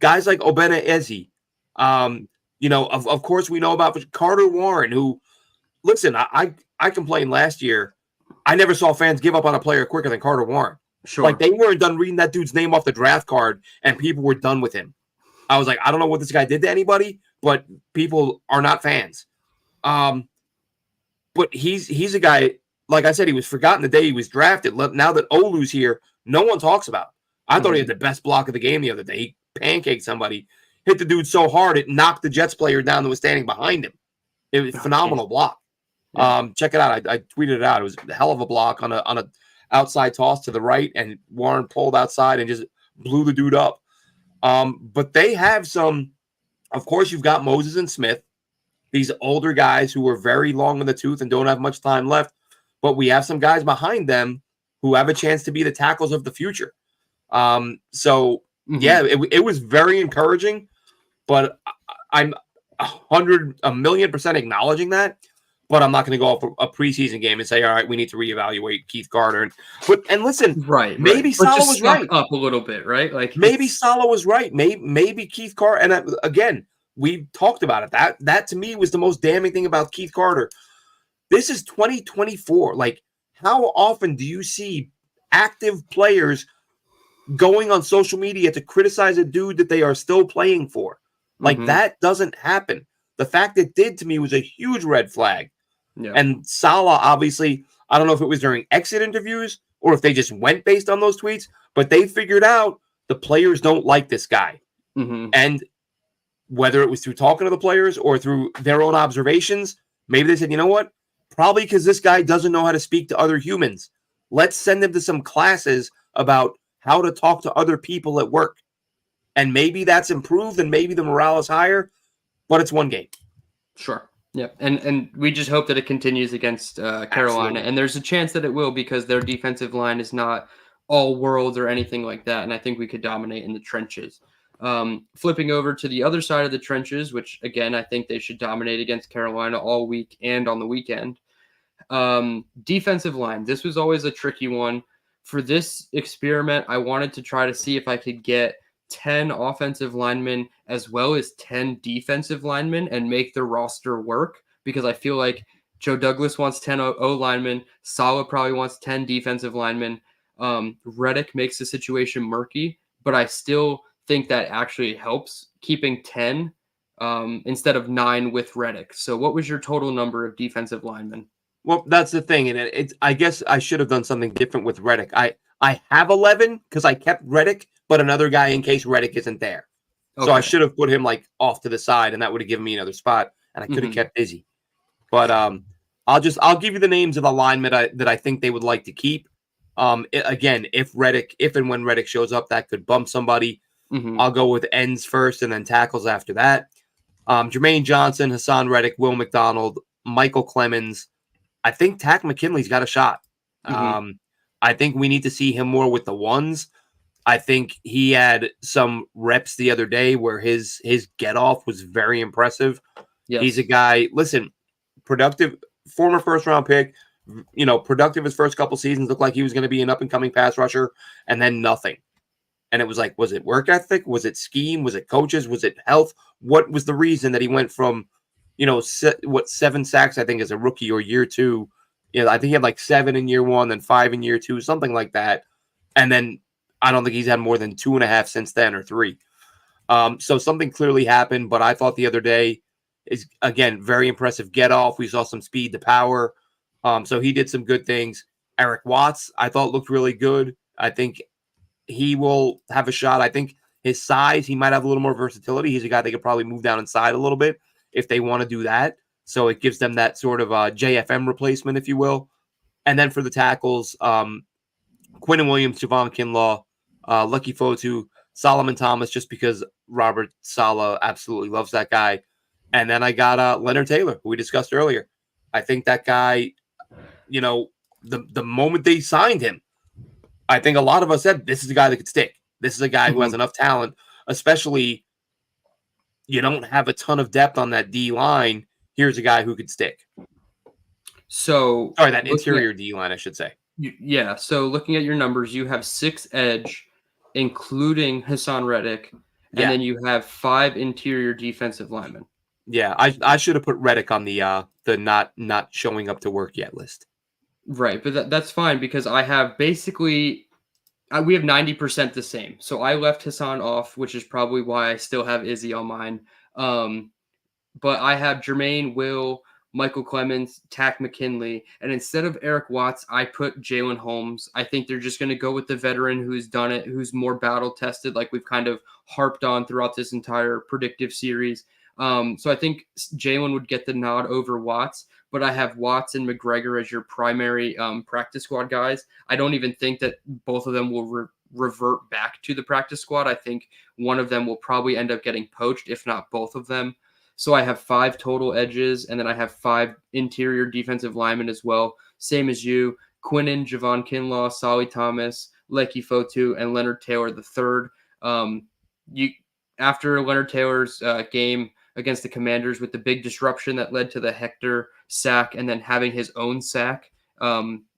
like Obena Eze. Of course, we know about Carter Warren, who, listen, I complained last year. I never saw fans give up on a player quicker than Carter Warren. Sure. Like, they weren't done reading that dude's name off the draft card, and people were done with him. I was like, I don't know what this guy did to anybody, but people are not fans. But he's a guy, like I said, he was forgotten the day he was drafted. Now that Olu's here, no one talks about him. I thought he had the best block of the game the other day. He pancaked somebody, hit the dude so hard it knocked the Jets player down that was standing behind him. It was a phenomenal block. Check it out. I tweeted it out. It was a hell of a block on a outside toss to the right, and Warren pulled outside and just blew the dude up. But they have some, of course, you've got Moses and Smith, these older guys who are very long in the tooth and don't have much time left. But we have some guys behind them who have a chance to be the tackles of the future. It was very encouraging, but I'm 1,000,000% acknowledging that. But I'm not going to go off a preseason game and say, all right, we need to reevaluate Keith Carter. And listen, maybe Saleh was right. Up a little bit, right? Like maybe Saleh was right. Maybe Keith Carter. And again, we talked about it. That to me was the most damning thing about Keith Carter. This is 2024. Like, how often do you see active players going on social media to criticize a dude that they are still playing for? Like, that doesn't happen. The fact it did to me was a huge red flag. Yeah. And Saleh, obviously, I don't know if it was during exit interviews or if they just went based on those tweets, but they figured out the players don't like this guy. And whether it was through talking to the players or through their own observations, maybe they said, you know what? Probably because this guy doesn't know how to speak to other humans. Let's send him to some classes about how to talk to other people at work. And maybe that's improved and maybe the morale is higher, but it's one game. Sure. Yeah. And we just hope that it continues against Carolina. Absolutely. And there's a chance that it will, because their defensive line is not all world or anything like that. And I think we could dominate in the trenches. Flipping over to the other side of the trenches, which again, I think they should dominate against Carolina all week and on the weekend. Defensive line. This was always a tricky one. For this experiment, I wanted to try to see if I could get 10 offensive linemen as well as 10 defensive linemen and make the roster work, because I feel like Joe Douglas wants 10 O linemen. Saleh probably wants 10 defensive linemen. Reddick makes the situation murky, but I still think that actually helps keeping 10 instead of 9 with Reddick. So what was your total number of defensive linemen? Well, that's the thing. And I guess I should have done something different with Reddick. I have 11 because I kept Reddick, but another guy in case Reddick isn't there. Okay. So I should have put him like off to the side, and that would have given me another spot, and I could have kept Izzy. But I'll give you the names of the linemen that I think they would like to keep. Again, if and when Reddick shows up, that could bump somebody. I'll go with ends first and then tackles after that. Jermaine Johnson, Haason Reddick, Will McDonald, Michael Clemens. I think Tack McKinley's got a shot. I think we need to see him more with the ones. I think he had some reps the other day where his get off was very impressive. Yes. He's a guy, listen, productive, former first round pick, productive his first couple seasons, looked like he was going to be an up and coming pass rusher, and then nothing. And it was like, was it work ethic? Was it scheme? Was it coaches? Was it health? What was the reason that he went from, 7 sacks, I think, as a rookie or year 2? I think he had like 7 in year 1, then 5 in year 2, something like that. And then I don't think he's had more than 2.5 since then, or 3. So something clearly happened, but I thought the other day is, again, very impressive get off. We saw some speed to power. So he did some good things. Eric Watts, I thought, looked really good. I think he will have a shot. I think his size, he might have a little more versatility. He's a guy that could probably move down inside a little bit if they want to do that. So it gives them that sort of JFM replacement, if you will. And then for the tackles, Quinton Williams, Javon Kinlaw, Lucky Fotu, Solomon Thomas, just because Robert Saleh absolutely loves that guy. And then I got Leonard Taylor, who we discussed earlier. I think that guy, the moment they signed him, I think a lot of us said this is a guy that could stick. This is a guy who has enough talent, especially you don't have a ton of depth on that D line. Here's a guy who could stick. So, sorry, that interior D line, I should say. Yeah. So, looking at your numbers, you have 6 edge, including Haason Reddick, and then you have 5 interior defensive linemen. Yeah, I should have put Reddick on the not showing up to work yet list. Right, but that's fine because I have basically we have 90% the same. So I left Haason off, which is probably why I still have Izzy on mine. But I have Jermaine, Will, Michael Clemens, Tack McKinley, and instead of Eric Watts, I put Jalen Holmes. I think they're just going to go with the veteran who's done it, who's more battle tested, like we've kind of harped on throughout this entire predictive series. So I think Jalen would get the nod over Watts, but I have Watts and McGregor as your primary practice squad guys. I don't even think that both of them will revert back to the practice squad. I think one of them will probably end up getting poached, if not both of them. So I have 5 total edges, and then I have 5 interior defensive linemen as well. Same as you, Quinnen, Javon Kinlaw, Solly Thomas, Lecky Fotu, and Leonard Taylor III. After Leonard Taylor's game against the Commanders with the big disruption that led to the Hector sack and then having his own sack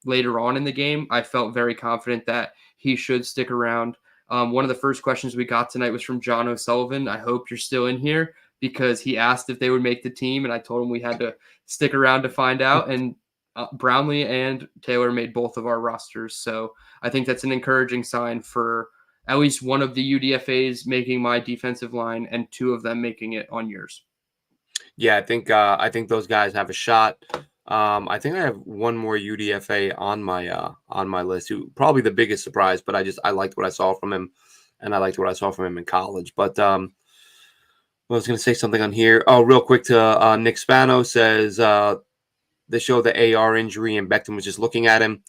later on in the game, I felt very confident that he should stick around. One of the first questions we got tonight was from John O'Sullivan. I hope you're still in here because he asked if they would make the team, and I told him we had to stick around to find out. And Brownlee and Taylor made both of our rosters. So I think that's an encouraging sign for at least one of the UDFAs making my defensive line and 2 of them making it on yours. Yeah, I think those guys have a shot. I think I have one more UDFA on my list, who probably the biggest surprise, but I liked what I saw from him, and I liked what I saw from him in college. But I was going to say something on here. Oh, real quick to Nick Spano says they showed the AR injury and Beckham was just looking at him.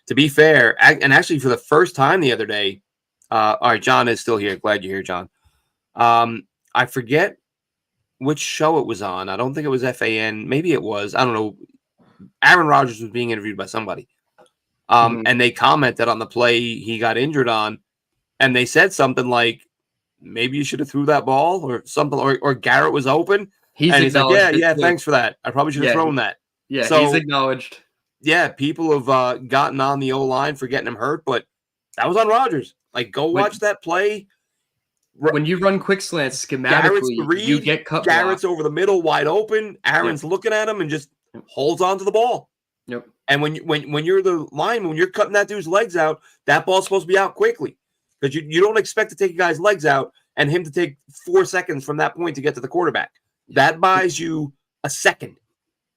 To be fair, and actually for the first time the other day, all right, John is still here. Glad you're here, John. I forget which show it was on. I don't think it was FAN. Maybe it was. I don't know. Aaron Rodgers was being interviewed by somebody. And they commented on the play he got injured on, and they said something like, maybe you should have threw that ball or something, or Garrett was open. He's like, yeah, thanks for that. I probably should have thrown that. Yeah, so, he's acknowledged. Yeah, people have gotten on the O-line for getting him hurt, but that was on Rodgers. Like, go watch that play. When you run quick slants schematically, you get cut. Garrett's over the middle, wide open. Aaron's looking at him and just holds on to the ball. Yep. And when you're the lineman, when you're cutting that dude's legs out, that ball's supposed to be out quickly. Because you don't expect to take a guy's legs out and him to take 4 seconds from that point to get to the quarterback. That buys you a second.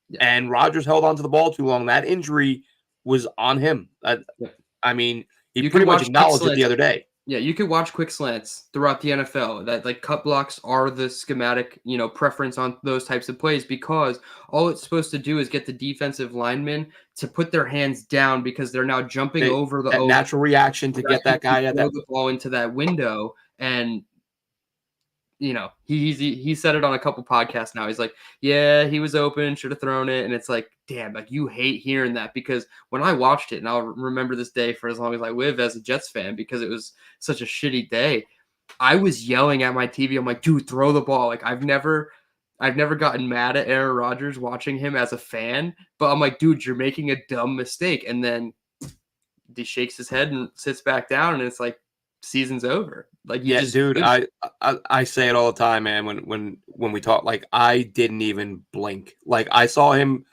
Yeah. And Rodgers held on to the ball too long. That injury was on him. I mean, he pretty much acknowledged it the other day. Yeah, you could watch quick slants throughout the NFL. That like cut blocks are the schematic, preference on those types of plays because all it's supposed to do is get the defensive linemen to put their hands down because they're now jumping over the natural reaction to get that guy at the ball into that window. And he said it on a couple podcasts now. He's like, yeah, he was open, should have thrown it. And it's like, damn, like you hate hearing that because when I watched it, and I'll remember this day for as long as I live as a Jets fan because it was such a shitty day. I was yelling at my TV. I'm like, dude, throw the ball. Like I've never gotten mad at Aaron Rodgers watching him as a fan, but I'm like, dude, you're making a dumb mistake. And then he shakes his head and sits back down, and it's like, season's over. Like dude, I say it all the time, man. When we talk, like I didn't even blink. Like I saw him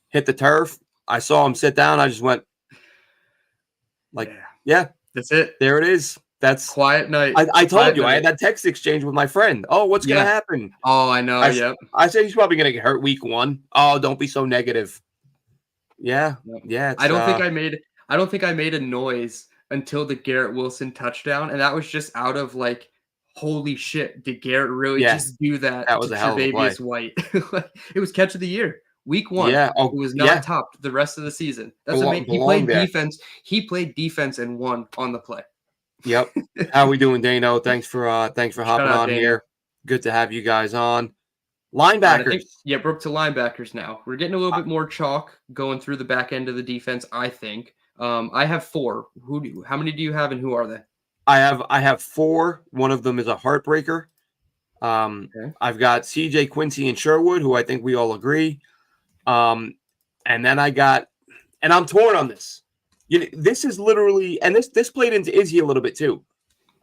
hit the turf. I saw him sit down. I just went like, yeah, that's it. There it is. That's quiet night. I told you I had that text exchange with my friend. Oh, what's gonna happen? Oh, I know. Yep. I said he's probably gonna get hurt week 1. Oh, don't be so negative. Yeah. I don't think I made a noise until the Garrett Wilson touchdown, and that was just out of like, holy shit, did Garrett really just do that? That was a hell of a play. White. It was catch of the year, week 1. Yeah, it was not topped the rest of the season. That's amazing. He played defense. He played defense and won on the play. Yep. How we doing, Dano? Thanks for Shout hopping out on Dana. here. Good to have you guys on. All right, I think Linebackers. yeah, we're up to linebackers now. We're getting a little I bit more chalk going through the back end of the defense. I think. I have four. How many do you have, and who are they? I have four. One of them is a heartbreaker. Okay. I've got CJ Quincy and Sherwood, who I think we all agree. And then and I'm torn on this. This is literally, and this played into Izzy a little bit too.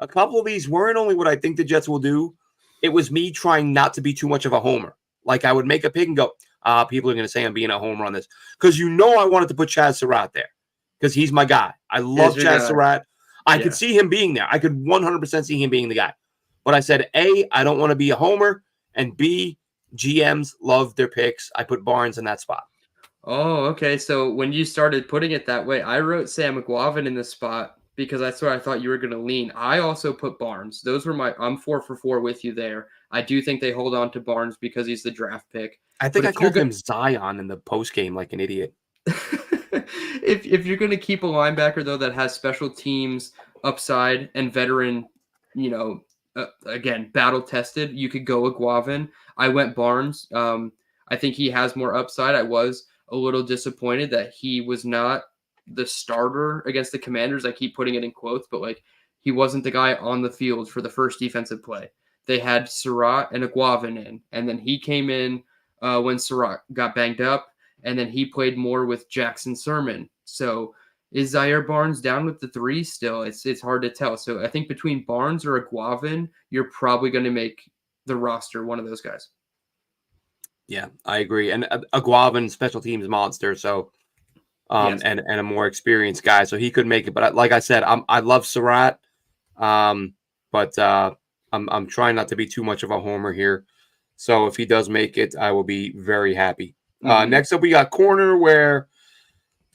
A couple of these weren't only what I think the Jets will do, it was me trying not to be too much of a homer. Like I would make a pick and go, people are going to say I'm being a homer on this. Because I wanted to put Chaz Surratt there because he's my guy. I love Is your Chaz guy? Surratt. I could Yeah. see him being there. I could 100% see him being the guy. But I said, A, I don't want to be a homer. And B, GMs love their picks. I put Barnes in that spot. Oh, okay. So when you started putting it that way, I wrote Sam McGuavin in the spot because that's where I thought you were going to lean. I also put Barnes. Those were I'm 4 for 4 with you there. I do think they hold on to Barnes because he's the draft pick. I But think I if you're called going him Zion in the post game like an idiot. if you're going to keep a linebacker though that has special teams upside and veteran, again battle tested, you could go with Guavin. I went Barnes. I think he has more upside. I was a little disappointed that he was not the starter against the Commanders. I keep putting it in quotes, but like he wasn't the guy on the field for the first defensive play. They had Surratt and Guavin in, and then he came in when Surratt got banged up. And then he played more with Jackson Sermon. So is Zaire Barnes down with the 3 still? It's hard to tell. So I think between Barnes or Aguavin, you're probably going to make the roster one of those guys. Yeah, I agree. And Aguavin, special teams monster. So, Yes. and a more experienced guy, so he could make it. But like I said, I love Surratt, but I'm trying not to be too much of a homer here. So if he does make it, I will be very happy. Next up, we got corner, where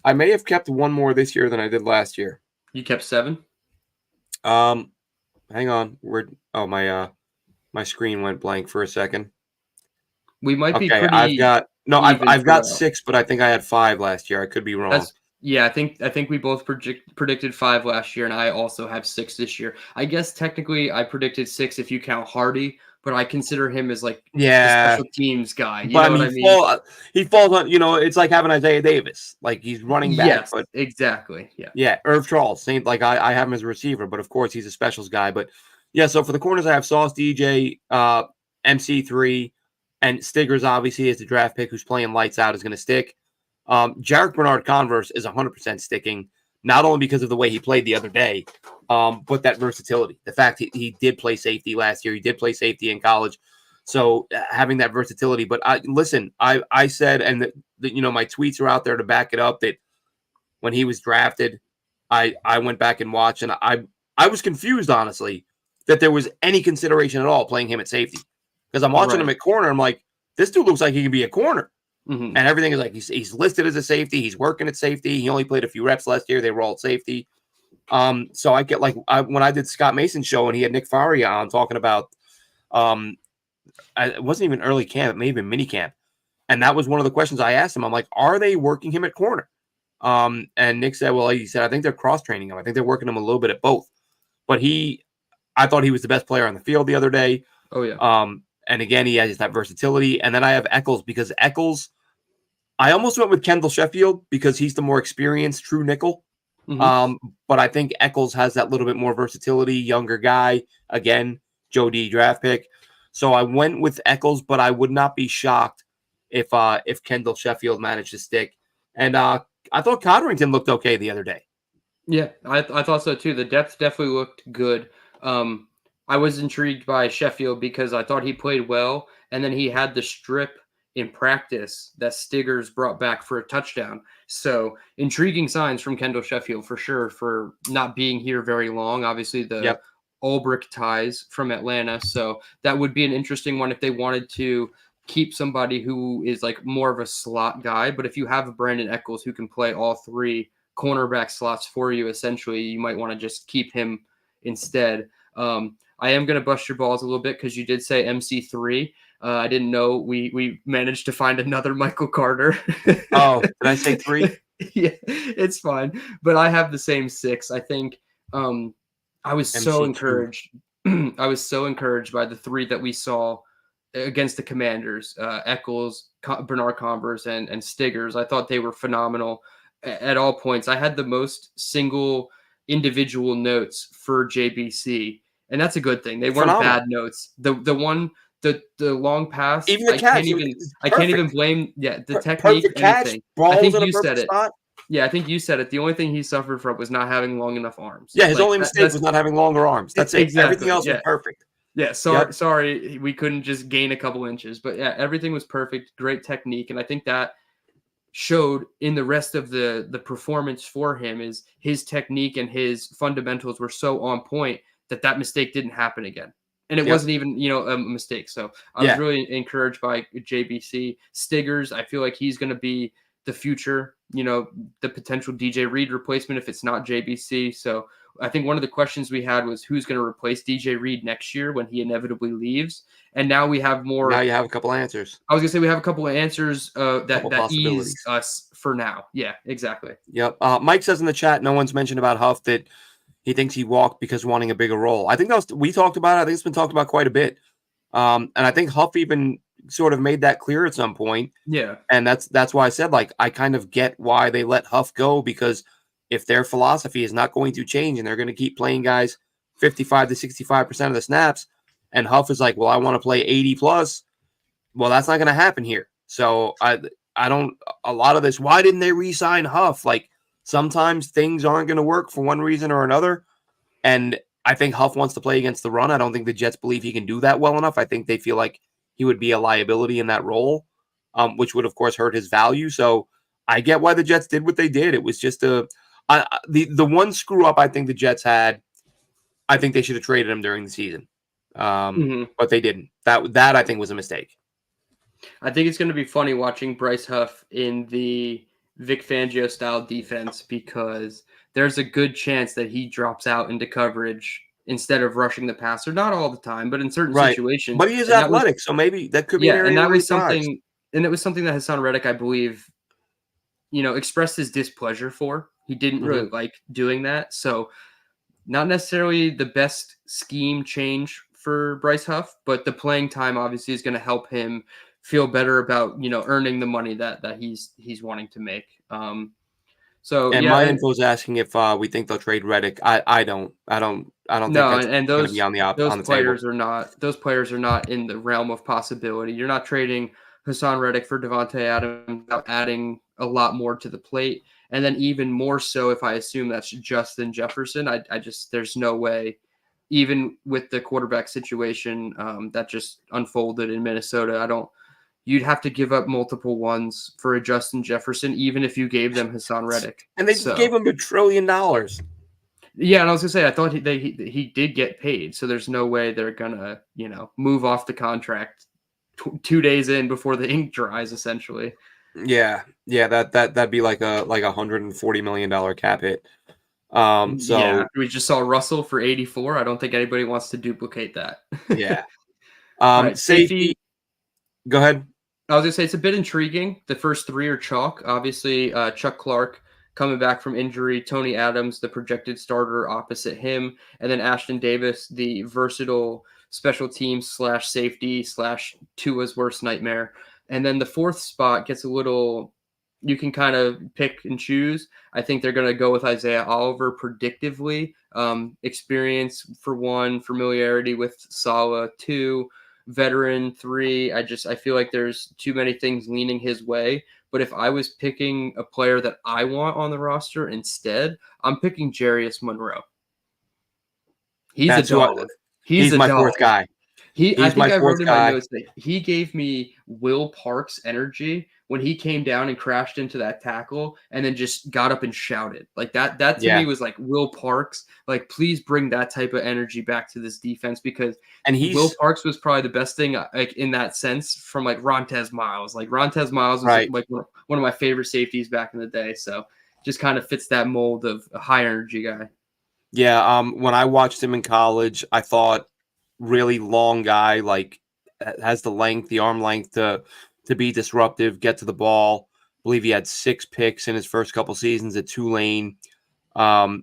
I may have kept one more this year than I did last year. You kept 7? Hang on. My screen went blank for a second. We might be pretty I've got throughout. 6, but I think I had 5 last year. I could be wrong. I think we both predicted 5 last year, and I also have 6 this year. I guess technically I predicted 6 if you count Hardy, but I consider him as like the special teams guy. You know what I mean? He falls on. It's like having Isaiah Davis. Like he's running back. Yes, but exactly. Yeah. Yeah, Irv Charles. Same. Like I have him as a receiver, but of course he's a specials guy. But yeah, so for the corners, I have Sauce DJ, MC3, and Stiggers. Obviously, is the draft pick who's playing lights out, is going to stick. Jarek Bernard Converse is 100% sticking, not only because of the way he played the other day, but that versatility. The fact he did play safety last year, he did play safety in college, so having that versatility. But I said, and my tweets are out there to back it up, that when he was drafted, I went back and watched, and I was confused, honestly, that there was any consideration at all playing him at safety, because I'm watching him at corner. I'm like, this dude looks like he can be a corner. And everything is like he's listed as a safety. He's working at safety. He only played a few reps last year. They were all at safety. So I get when I did Scott Mason's show and he had Nick Faria on talking about it wasn't even early camp, it may have been mini camp. And that was one of the questions I asked him. I'm like, are they working him at corner? And Nick said, well, he said, I think they're cross training him. I think they're working him a little bit at both. But I thought he was the best player on the field the other day. Oh yeah. And again, he has that versatility. And then I have Eccles, because Eccles, I almost went with Kendall Sheffield because he's the more experienced true nickel. But I think Eccles has that little bit more versatility, younger guy. Again, Joe D draft pick. So I went with Eccles, but I would not be shocked if Kendall Sheffield managed to stick. And I thought Codrington looked okay the other day. Yeah, I thought so too. The depth definitely looked good. I was intrigued by Sheffield because I thought he played well, and then he had the strip in practice that Stiggers brought back for a touchdown. So intriguing signs from Kendall Sheffield for sure, for not being here very long. Obviously the Ulbrich ties from Atlanta. So that would be an interesting one if they wanted to keep somebody who is like more of a slot guy. But if you have a Brandon Eccles who can play all 3 cornerback slots for you, essentially, you might want to just keep him instead. I am going to bust your balls a little bit because you did say MC3. I didn't know we managed to find another Michael Carter. Oh, did I say 3? Yeah, it's fine. But I have the same 6. I think I was so MC2. encouraged. I was so encouraged by the 3 that we saw against the Commanders, Eccles, Bernard Converse, and Stiggers. I thought they were phenomenal at all points. I had the most single individual notes for JBC, and that's a good thing. They weren't Phenomenal. bad notes. The long pass, Even the catch, I can't even perfect. blame the technique, Perfect catch, anything. I balls think in a you said perfect it. spot. Yeah, I think you said it. The only thing he suffered from was not having long enough arms. Yeah, his Like only mistake that's was not having longer arms. That's it. Everything exactly. else was Yeah. perfect. Yeah, Yep. sorry, we couldn't just gain a couple inches, but yeah, everything was perfect, great technique, and I think that showed in the rest of the performance for him is his technique and his fundamentals were so on point that mistake didn't happen again. And it Yep. wasn't even, a mistake. So I was Yeah. really encouraged by JBC. Stiggers, I feel like he's going to be the future, the potential DJ Reed replacement if it's not JBC. So I think one of the questions we had was who's going to replace DJ Reed next year when he inevitably leaves. And now we have Now more. you have a couple answers, I was gonna say we have a couple of answers couple that ease possibilities. us for now. Yeah, exactly. Yep. Mike says in the chat, no one's mentioned about Huff that he thinks he walked because wanting a bigger role. I think we talked about it. I think it's been talked about quite a bit. And I think Huff even sort of made that clear at some point. Yeah. And that's why I said, like, I kind of get why they let Huff go, because if their philosophy is not going to change and they're going to keep playing guys 55 to 65% of the snaps, and Huff is like, well, I want to play 80 plus. Well, that's not going to happen here. So I don't, a lot of this, why didn't they re-sign Huff? Like, sometimes things aren't going to work for one reason or another. And I think Huff wants to play against the run. I don't think the Jets believe he can do that well enough. I think they feel like he would be a liability in that role, which would, of course, hurt his value. So I get why the Jets did what they did. It was just the one screw up I think the Jets had. I think they should have traded him during the season, but they didn't. That I think was a mistake. I think it's going to be funny watching Bryce Huff in the Vic Fangio style defense because there's a good chance that he drops out into coverage instead of rushing the passer. Not all the time, but in certain Right. situations. But he is And that was, athletic, so maybe that could be an yeah, and area that where he was thrives. something, and it was something that Haason Reddick, I believe, expressed his displeasure for. He didn't really like doing that. So not necessarily the best scheme change for Bryce Huff, but the playing time obviously is going to help him feel better about earning the money that he's wanting to make. So And yeah, my and info's asking if we think they'll trade Reddick. I don't think no, that's and going to be on those the table. players are not in the realm of possibility. You're not trading Haason Reddick for Devontae Adams without adding a lot more to the plate. And then even more so if I assume that's Justin Jefferson. I just there's no way, even with the quarterback situation that just unfolded in Minnesota, you'd have to give up multiple ones for a Justin Jefferson, even if you gave them Haason Reddick. And they just gave him $1 trillion. Yeah, and I was gonna say I thought he did get paid, so there's no way they're gonna move off the contract 2 days in before the ink dries, essentially. Yeah, that'd be like a $140 million cap hit. Yeah, So we just saw Russell for 84. I don't think anybody wants to duplicate that. yeah. All right, Safety. safety. Go ahead. I was gonna say it's a bit intriguing. The first 3 are chalk. Obviously, Chuck Clark coming back from injury, Tony Adams, the projected starter opposite him, and then Ashton Davis, the versatile special teams / safety / Tua's worst nightmare. And then the 4th spot gets a little. You can kind of pick and choose. I think they're going to go with Isaiah Oliver predictively. Experience for 1, familiarity with Saleh 2, veteran 3. I feel like there's too many things leaning his way. But if I was picking a player that I want on the roster instead, I'm picking Jarius Monroe. He's That's a dog. He's a my dog. 4th guy. I He's think my I wrote 4th in my guy. notes that he gave me Will Parks energy when he came down and crashed into that tackle and then just got up and shouted. Like that to me was like Will Parks. Like, please bring that type of energy back to this defense because Will Parks was probably the best thing like in that sense from like Rontez Miles. Like Rontez Miles was like one of my favorite safeties back in the day. So just kind of fits that mold of a high energy guy. Yeah, when I watched him in college, I thought really long guy, like has the length, the arm length to be disruptive, get to the ball. I believe he had 6 picks in his first couple seasons at Tulane.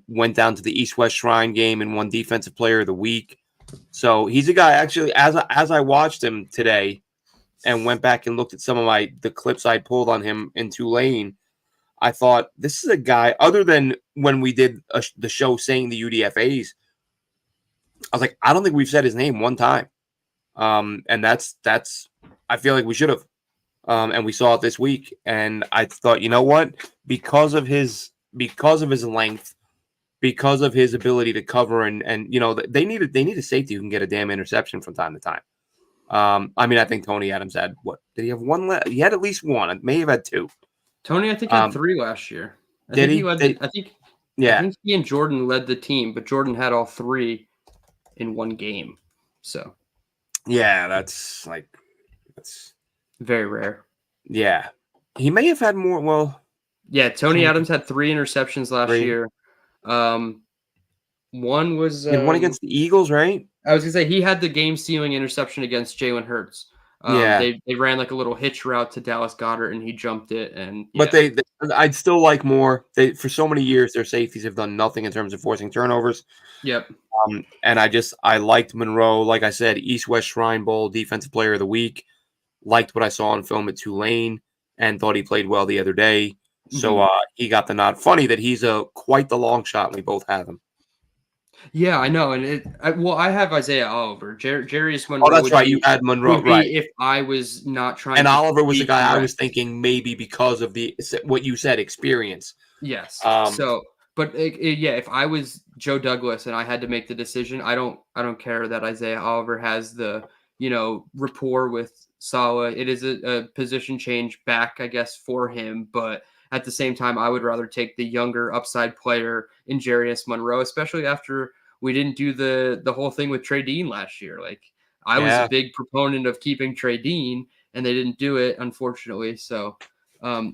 Went down to the East-West Shrine game and won Defensive Player of the Week. So he's a guy, actually, as I watched him today and went back and looked at some of the clips I pulled on him in Tulane, I thought, this is a guy, other than when we did the show saying the UDFAs, I was like, I don't think we've said his name one time. And that's I feel like we should have. And we saw it this week. And I thought, you know what? Because of his length, because of his ability to cover, and they need a safety who can get a damn interception from time to time. I mean, I think Tony Adams had what? Did he have one? He had at least one. It may have had two. Tony, I think, had 3 last year. Did he? I think he and Jordan led the team, but Jordan had all 3 in one game. So yeah, that's very rare. Yeah, he may have had more. Well, yeah, Tony Adams had 3 interceptions last year. One was one against the Eagles, right? I was gonna say he had the game-sealing interception against Jalen Hurts. They ran like a little hitch route to Dallas Goedert, and he jumped it. And but I'd still like more. For so many years, their safeties have done nothing in terms of forcing turnovers. Yep. And I liked Monroe. Like I said, East-West Shrine Bowl Defensive Player of the Week. Liked what I saw on film at Tulane, and thought he played well the other day. So he got the nod. Funny that he's quite the long shot, and we both have him. Yeah, I know. And I have Isaiah Oliver. Jarius Monroe. Oh, that's right. You had Monroe, right? If I was not trying. And Oliver was the guy I was thinking maybe because of what you said, experience. Yes. But if I was Joe Douglas and I had to make the decision, I don't care that Isaiah Oliver has the rapport with Saleh. It is a position change back, I guess, for him, but at the same time, I would rather take the younger upside player in Jarius Monroe, especially after we didn't do the whole thing with Trey Dean last year. Like, I was a big proponent of keeping Trey Dean, and they didn't do it, unfortunately. So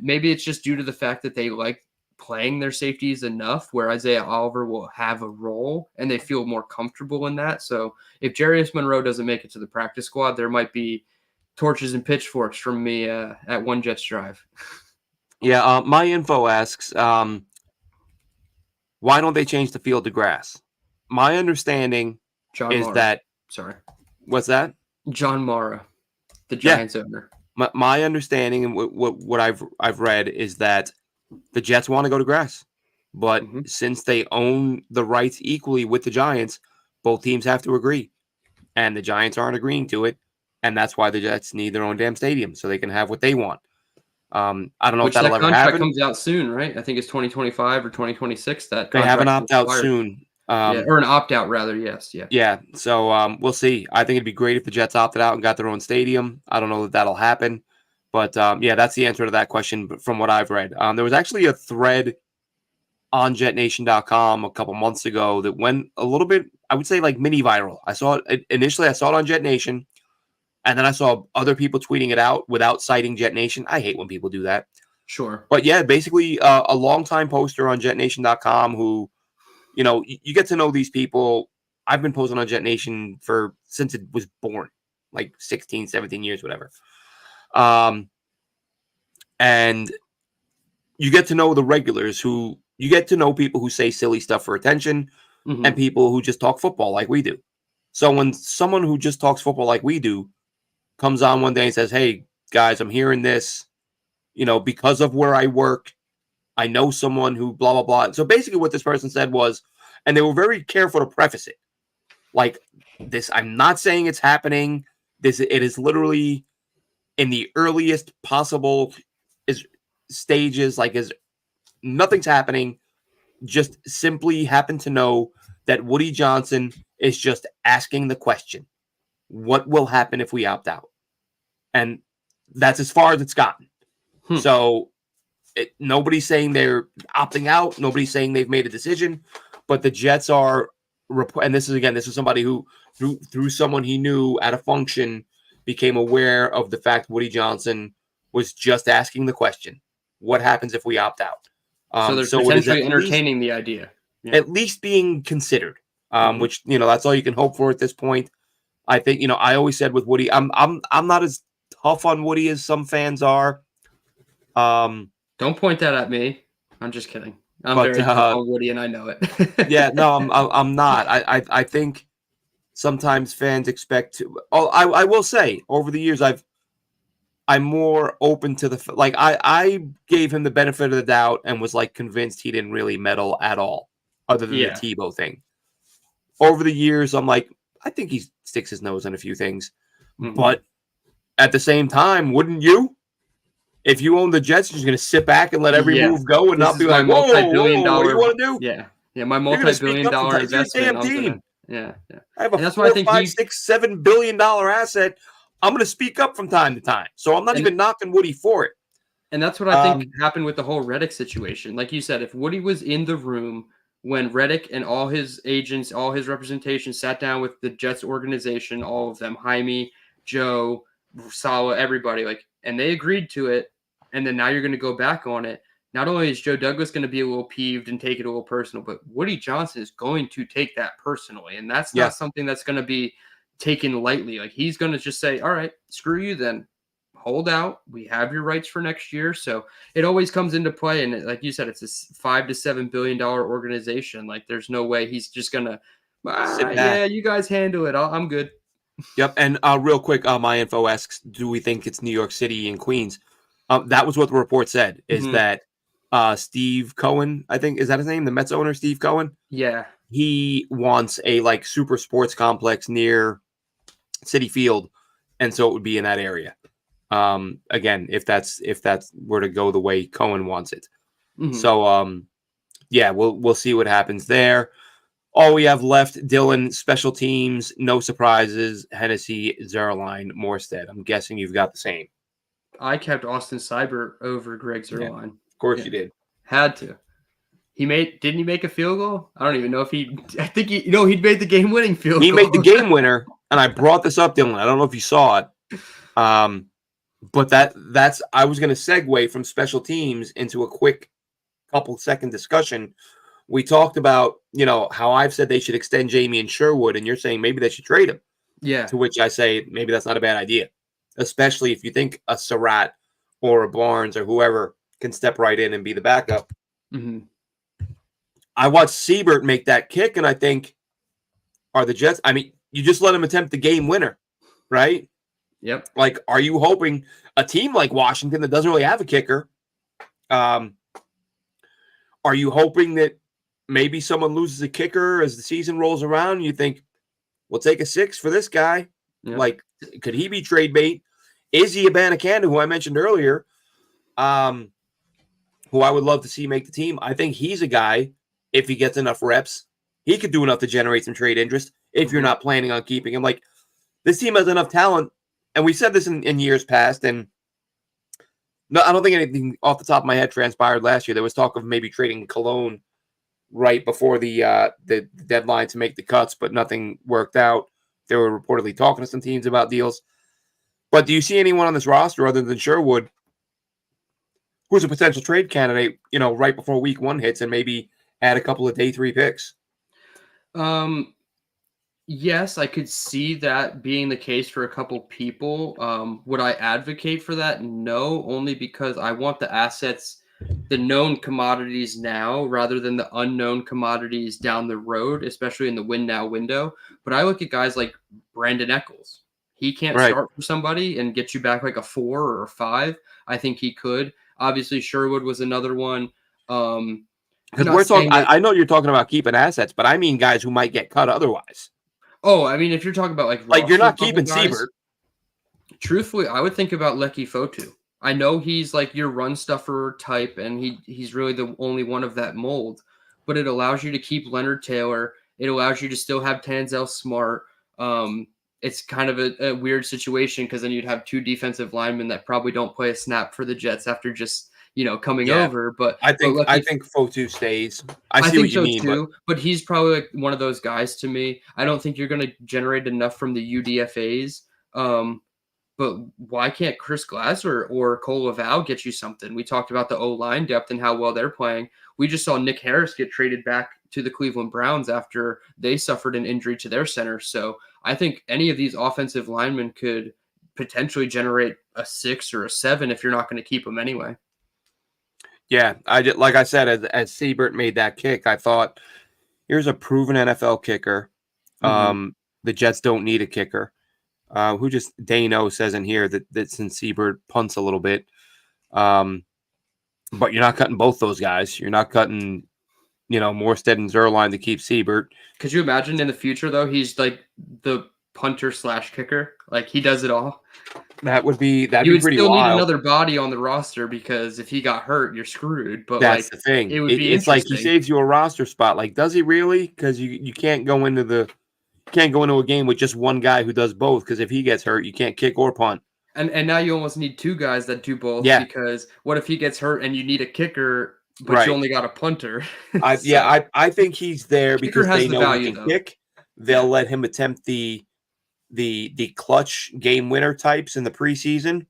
maybe it's just due to the fact that they like playing their safeties enough where Isaiah Oliver will have a role and they feel more comfortable in that. So if Jarius Monroe doesn't make it to the practice squad, there might be torches and pitchforks from me at One Jets Drive. Yeah, my info asks, why don't they change the field to grass? My understanding that... Sorry. What's that? John Mara, the Giants owner. My understanding and what I've read is that the Jets want to go to grass. But since they own the rights equally with the Giants, both teams have to agree. And the Giants aren't agreeing to it. And that's why the Jets need their own damn stadium so they can have what they want. I don't know if that'll ever happen. That comes out soon, right? I think it's 2025 or 2026. That they have an opt-out soon. Or an opt-out, rather, yes. Yeah. Yeah, so we'll see. I think it'd be great if the Jets opted out and got their own stadium. I don't know that that'll happen. But, that's the answer to that question from what I've read. There was actually a thread on JetNation.com a couple months ago that went a little bit, I would say, like mini viral. I saw it initially. I saw it on JetNation. And then I saw other people tweeting it out without citing JetNation. I hate when people do that. Sure. But yeah, basically a longtime poster on JetNation.com who, you get to know these people. I've been posting on JetNation since it was born, like 16, 17 years, whatever. And you get to know the regulars you get to know people who say silly stuff for attention and people who just talk football like we do. So when someone who just talks football like we do comes on one day and says, hey, guys, I'm hearing this, because of where I work, I know someone who blah, blah, blah. So basically what this person said was, and they were very careful to preface it, like this, I'm not saying it's happening. It is literally in the earliest possible stages, nothing's happening. Just simply happen to know that Woody Johnson is just asking the question, what will happen if we opt out? And that's as far as it's gotten. So nobody's saying they're opting out. Nobody's saying they've made a decision. But the Jets are, and this is somebody who, through someone he knew at a function, became aware of the fact Woody Johnson was just asking the question, what happens if we opt out? So they're potentially entertaining the idea. Yeah. At least being considered, which, that's all you can hope for at this point. I think, I always said with Woody, I'm not as tough on Woody as some fans are. Don't point that at me. I'm just kidding. I'm But very tough on Woody, and I know it. yeah, no, I'm not. I think sometimes fans expect to. Oh, I will say over the years I'm more open to the like I gave him the benefit of the doubt and was like convinced he didn't really meddle at all, other than the Yeah. Tebow thing. Over the years, I'm like, I think he sticks his nose in a few things, but at the same time, wouldn't you? If you own the Jets, you're just going to sit back and let every Yeah. move go and This not be is my like, whoa, multi-billion whoa, what do you dollar. want to do? Yeah. Yeah. My You're going to speak multi-billion up dollar sometimes. It's your investment. damn team. Yeah. I have a And that's why I four, think five, six, $7 billion asset. I'm going to speak up from time to time. So I'm not even knocking Woody for it. And that's what I think happened with the whole Reddick situation. Like you said, if Woody was in the room when Reddick and all his agents, all his representation sat down with the Jets organization, all of them, Jaime, Joe, Salah, everybody, like, and they agreed to it, and then now you're going to go back on it. Not only is Joe Douglas going to be a little peeved and take it a little personal, but Woody Johnson is going to take that personally. And that's not something that's going to be taken lightly. Like, he's going to just say, all right, screw you then. Hold out. We have your rights for next year. So it always comes into play. And like you said, it's a $5 to $7 billion organization. Like, there's no way he's just going to, yeah, you guys handle it. I'm good. Yep. And real quick, my info asks, do we think it's New York City and Queens? That was what the report said, is that Steve Cohen, I think, is that his name? The Mets owner, Steve Cohen? Yeah. He wants a like super sports complex near Citi Field. And so it would be in that area. Again, if that's were to go the way Cohen wants it. So yeah, we'll see what happens there. All we have left, Dylan, special teams, no surprises, Hennessy, Zerline, Morstead. I'm guessing you've got the same. I kept Austin Seibert over Greg Zerline. Yeah, of course you did. Had to. Didn't he make a field goal? I don't even know if I think he'd made the game winning field goal. He made the game winner, and I brought this up, Dylan. I don't know if you saw it. But that's I was going to segue from special teams into a quick couple second discussion. We talked about, how I've said they should extend Jamie and Sherwood, and you're saying maybe they should trade him. Yeah. To which I say maybe that's not a bad idea, especially if you think a Surratt or a Barnes or whoever can step right in and be the backup. I watched Seibert make that kick, and I think, are the Jets? I mean, you just let him attempt the game winner, right? Yep. Like, are you hoping a team like Washington that doesn't really have a kicker? Are you hoping that maybe someone loses a kicker as the season rolls around and you think, we'll take a 6 for this guy? Yep. Like, could he be trade bait? Izzy Abanikanda, who I mentioned earlier, who I would love to see make the team. I think he's a guy, if he gets enough reps, he could do enough to generate some trade interest if you're not planning on keeping him. Like, this team has enough talent. And we said this in years past, and no, I don't think anything off the top of my head transpired last year. There was talk of maybe trading Cologne right before the deadline to make the cuts, but nothing worked out. They were reportedly talking to some teams about deals. But do you see anyone on this roster other than Sherwood who's a potential trade candidate, right before week 1 hits and maybe add a couple of day 3 picks? Yes, I could see that being the case for a couple people. Would I advocate for that? No, only because I want the assets, the known commodities now, rather than the unknown commodities down the road, especially in the win now window. But I look at guys like Brandon Eccles. He can't start for somebody and get you back like a 4 or a 5. I think he could. Obviously, Sherwood was another one. Because we're talking, I know you're talking about keeping assets, but I mean guys who might get cut otherwise. Oh, I mean, if you're talking about like you're not keeping Seibert. Truthfully, I would think about Lecky Fotu. I know he's like your run stuffer type, and he's really the only one of that mold. But it allows you to keep Leonard Taylor. It allows you to still have Tanzel Smart. It's kind of a weird situation because then you'd have 2 defensive linemen that probably don't play a snap for the Jets after just coming over. But I think Fotu stays. I see what you mean, too. But he's probably like one of those guys to me. I don't think you're going to generate enough from the UDFAs. But why can't Chris Glasser or Cole Laval get you something? We talked about the O-line depth and how well they're playing. We just saw Nick Harris get traded back to the Cleveland Browns after they suffered an injury to their center. So I think any of these offensive linemen could potentially generate a 6 or a 7 if you're not going to keep them anyway. Yeah, I did. Like I said, as Siebert made that kick, I thought, here's a proven NFL kicker. Hmm. The Jets don't need a kicker. Who just Dano says in here that since Siebert punts a little bit, but you're not cutting both those guys. You're not cutting, Morstead and Zerline to keep Siebert. Could you imagine in the future though? He's like the punter slash kicker. Like he does it all. That'd You be would pretty still need wild. another body on the roster because if he got hurt, you're screwed. But That's like the thing. it would be It's like he interesting. saves you a roster spot. Like, does he really? Because you can't go into a game with just one guy who does both. Because if he gets hurt, you can't kick or punt. And now you almost need two guys that do both Yeah, because what if he gets hurt and you need a kicker, but you right. only got a punter? Yeah, So I think he's there kicker because has they the know he value can though. kick. They'll Yeah. let him attempt the clutch game winner types in the preseason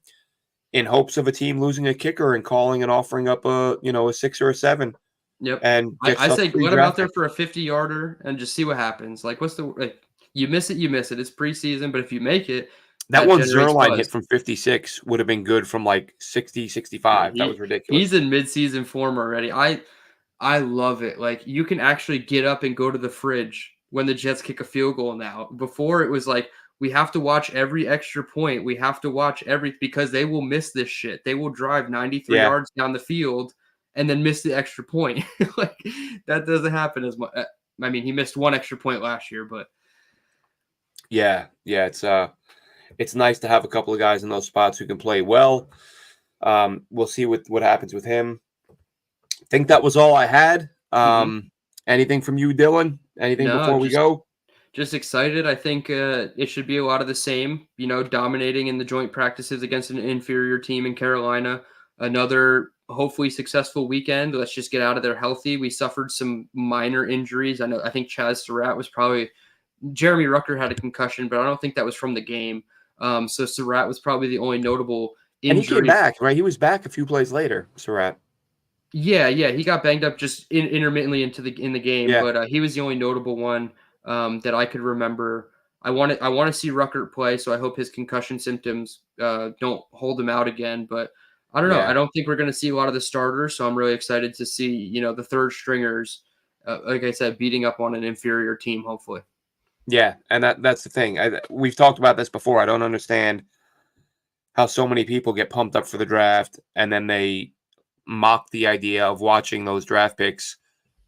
in hopes of a team losing a kicker and calling and offering up a 6 or a 7 Yep. and get I yourself say free let him out draft there pick. for a 50-yarder and just see what happens. Like what's the like you miss it, you miss it. It's preseason, but if you make it, That that one generates Zerline buzz. hit from 56 would have been good from like 60, Yeah, 65. That was he's ridiculous. in midseason form already. I love it. Like you can actually get up and go to the fridge when the Jets kick a field goal now. Before it was like we have to watch every extra point. We have to watch every because they will miss this shit. They will drive 93 Yeah. yards down the field and then miss the extra point. Like that doesn't happen as much. I mean, he missed one extra point last year, but Yeah. Yeah. It's nice to have a couple of guys in those spots who can play well. We'll see what happens with him. I think that was all I had. mhm. Anything from you, Dylan? Anything No, before we go? just excited. I think it should be a lot of the same. You know, dominating in the joint practices against an inferior team in Carolina. Another hopefully successful weekend. Let's just get out of there healthy. We suffered some minor injuries. I think Chaz Surratt was probably Jeremy Rucker had a concussion, but I don't think that was from the game. So Surratt was probably the only notable And he came injury. back, right? He was back a few plays later, Surratt. Yeah, he got banged up just intermittently in the game, Yeah. but he was the only notable one that I could remember. I want to see Rucker play, so I hope his concussion symptoms don't hold him out again. But I don't know. I Yeah. don't think we're going to see a lot of the starters, so I'm really excited to see the third stringers, like I said, beating up on an inferior team. Hopefully, Yeah. And that's the thing. We've talked about this before. I don't understand how so many people get pumped up for the draft and then they mock the idea of watching those draft picks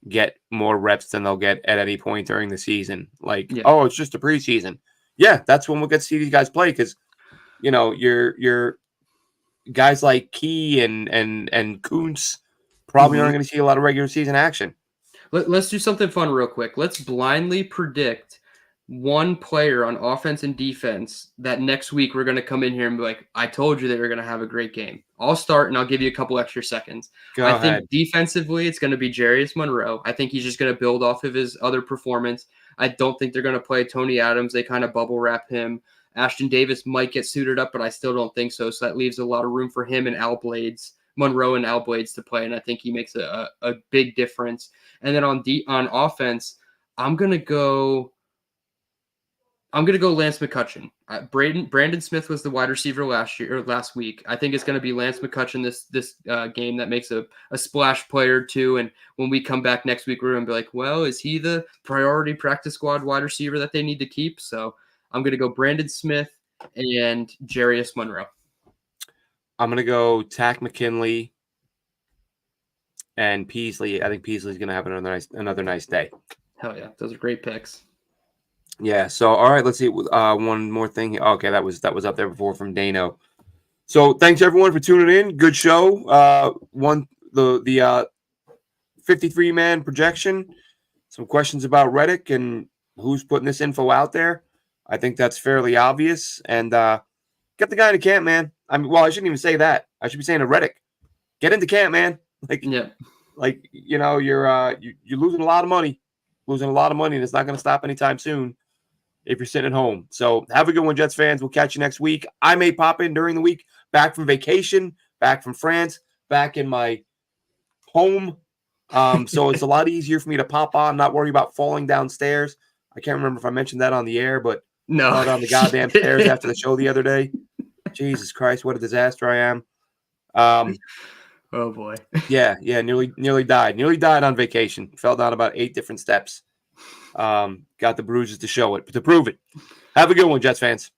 get more reps than they'll get at any point during the season. Like, yeah. oh, it's just a preseason. Yeah, that's when we'll get to see these guys play because your guys like Key and Kuntz probably Hmm. aren't going to see a lot of regular season action. Let's do something fun real quick. Let's blindly predict one player on offense and defense that next week we're going to come in here and be like, I told you they were going to have a great game. I'll start and I'll give you a couple extra seconds. Go I think ahead. defensively, it's going to be Jarius Monroe. I think he's just going to build off of his other performance. I don't think they're going to play Tony Adams. They kind of bubble wrap him. Ashton Davis might get suited up, but I still don't think so. So that leaves a lot of room for him and Al Blades, Monroe and Al Blades to play. And I think he makes a big difference. And then on offense, I'm gonna go. I'm gonna go Lance McCutcheon. Brandon Smith was the wide receiver last week. I think it's gonna be Lance McCutcheon this game that makes a splash play or two. And when we come back next week, we're gonna be like, well, is he the priority practice squad wide receiver that they need to keep? So I'm gonna go Brandon Smith and Jarius Monroe. I'm going to go Tack McKinley and Peasley. I think Peasley's going to have another nice day. Hell yeah, those are great picks. Yeah. So all right, let's see. One more thing. Okay, that was up there before from Dano. So thanks everyone for tuning in. Good show. The 53 man projection. Some questions about Reddick and who's putting this info out there. I think that's fairly obvious. And get the guy into camp, man. I mean, well, I shouldn't even say that. I should be saying to Reddick, get into camp, man. Yeah. You're losing a lot of money, and it's not going to stop anytime soon if you're sitting at home. So have a good one, Jets fans. We'll catch you next week. I may pop in during the week, back from vacation, back from France, back in my home. So it's a lot easier for me to pop on, not worry about falling downstairs. I can't remember if I mentioned that on the air, but No. fell down the goddamn stairs after the show the other day. Jesus Christ, what a disaster I am. Oh boy. Yeah, nearly died. Nearly died on vacation. Fell down about 8 different steps. Got the bruises to show it, but to prove it. Have a good one, Jets fans.